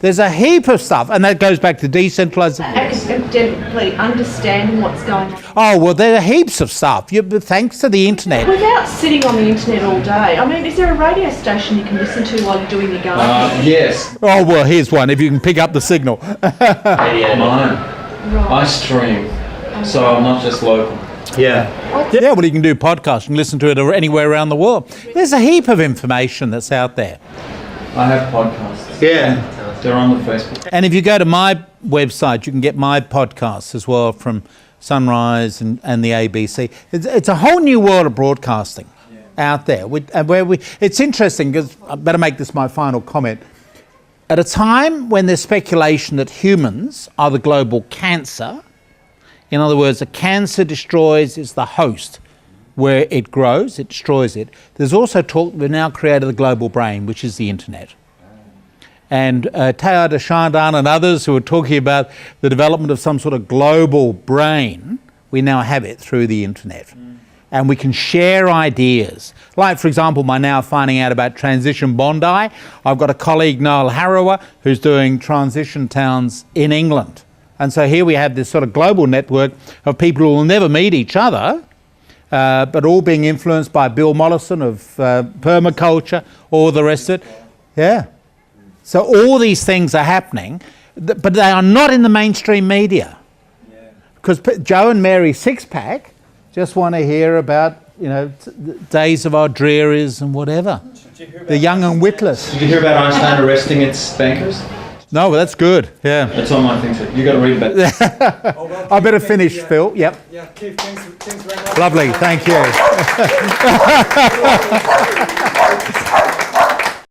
There's a heap of stuff, and that goes back to decentralisation. Academically understanding what's going on. Oh, well, there are heaps of stuff, thanks to the internet. Without sitting on the internet all day, I mean, is there a radio station you can listen to while you're doing your gardening? Yes. Oh, well, here's one, if you can pick up the signal. Mine. I stream, so I'm not just local. Yeah, well, you can do podcasts and listen to it anywhere around the world. There's a heap of information that's out there. I have podcasts. Yeah. They're on the Facebook. And if you go to my website, you can get my podcasts as well from Sunrise and the ABC. It's a whole new world of broadcasting out there. It's interesting, because I better make this my final comment. At a time when there's speculation that humans are the global cancer, in other words, a cancer is the host where it grows, it destroys it. There's also talk that we've now created the global brain, which is the internet. And Teilhard de Chardin and others who are talking about the development of some sort of global brain, we now have it through the internet. And we can share ideas. Like, for example, by now finding out about Transition Bondi, I've got a colleague, Noel Harrower, who's doing transition towns in England. And so here we have this sort of global network of people who will never meet each other, but all being influenced by Bill Mollison of permaculture, all the rest of it. Yeah. So all these things are happening, but they are not in the mainstream media. Because Joe and Mary Sixpack just want to hear about, the days of our drearies and whatever. The young and witless. Did you hear about Einstein arresting its bankers? No, well, that's good. Yeah. That's on my thing too. You got to read about it. I better finish, Phil. Yep. Yeah, Keith, thanks very much. Lovely. Thank you.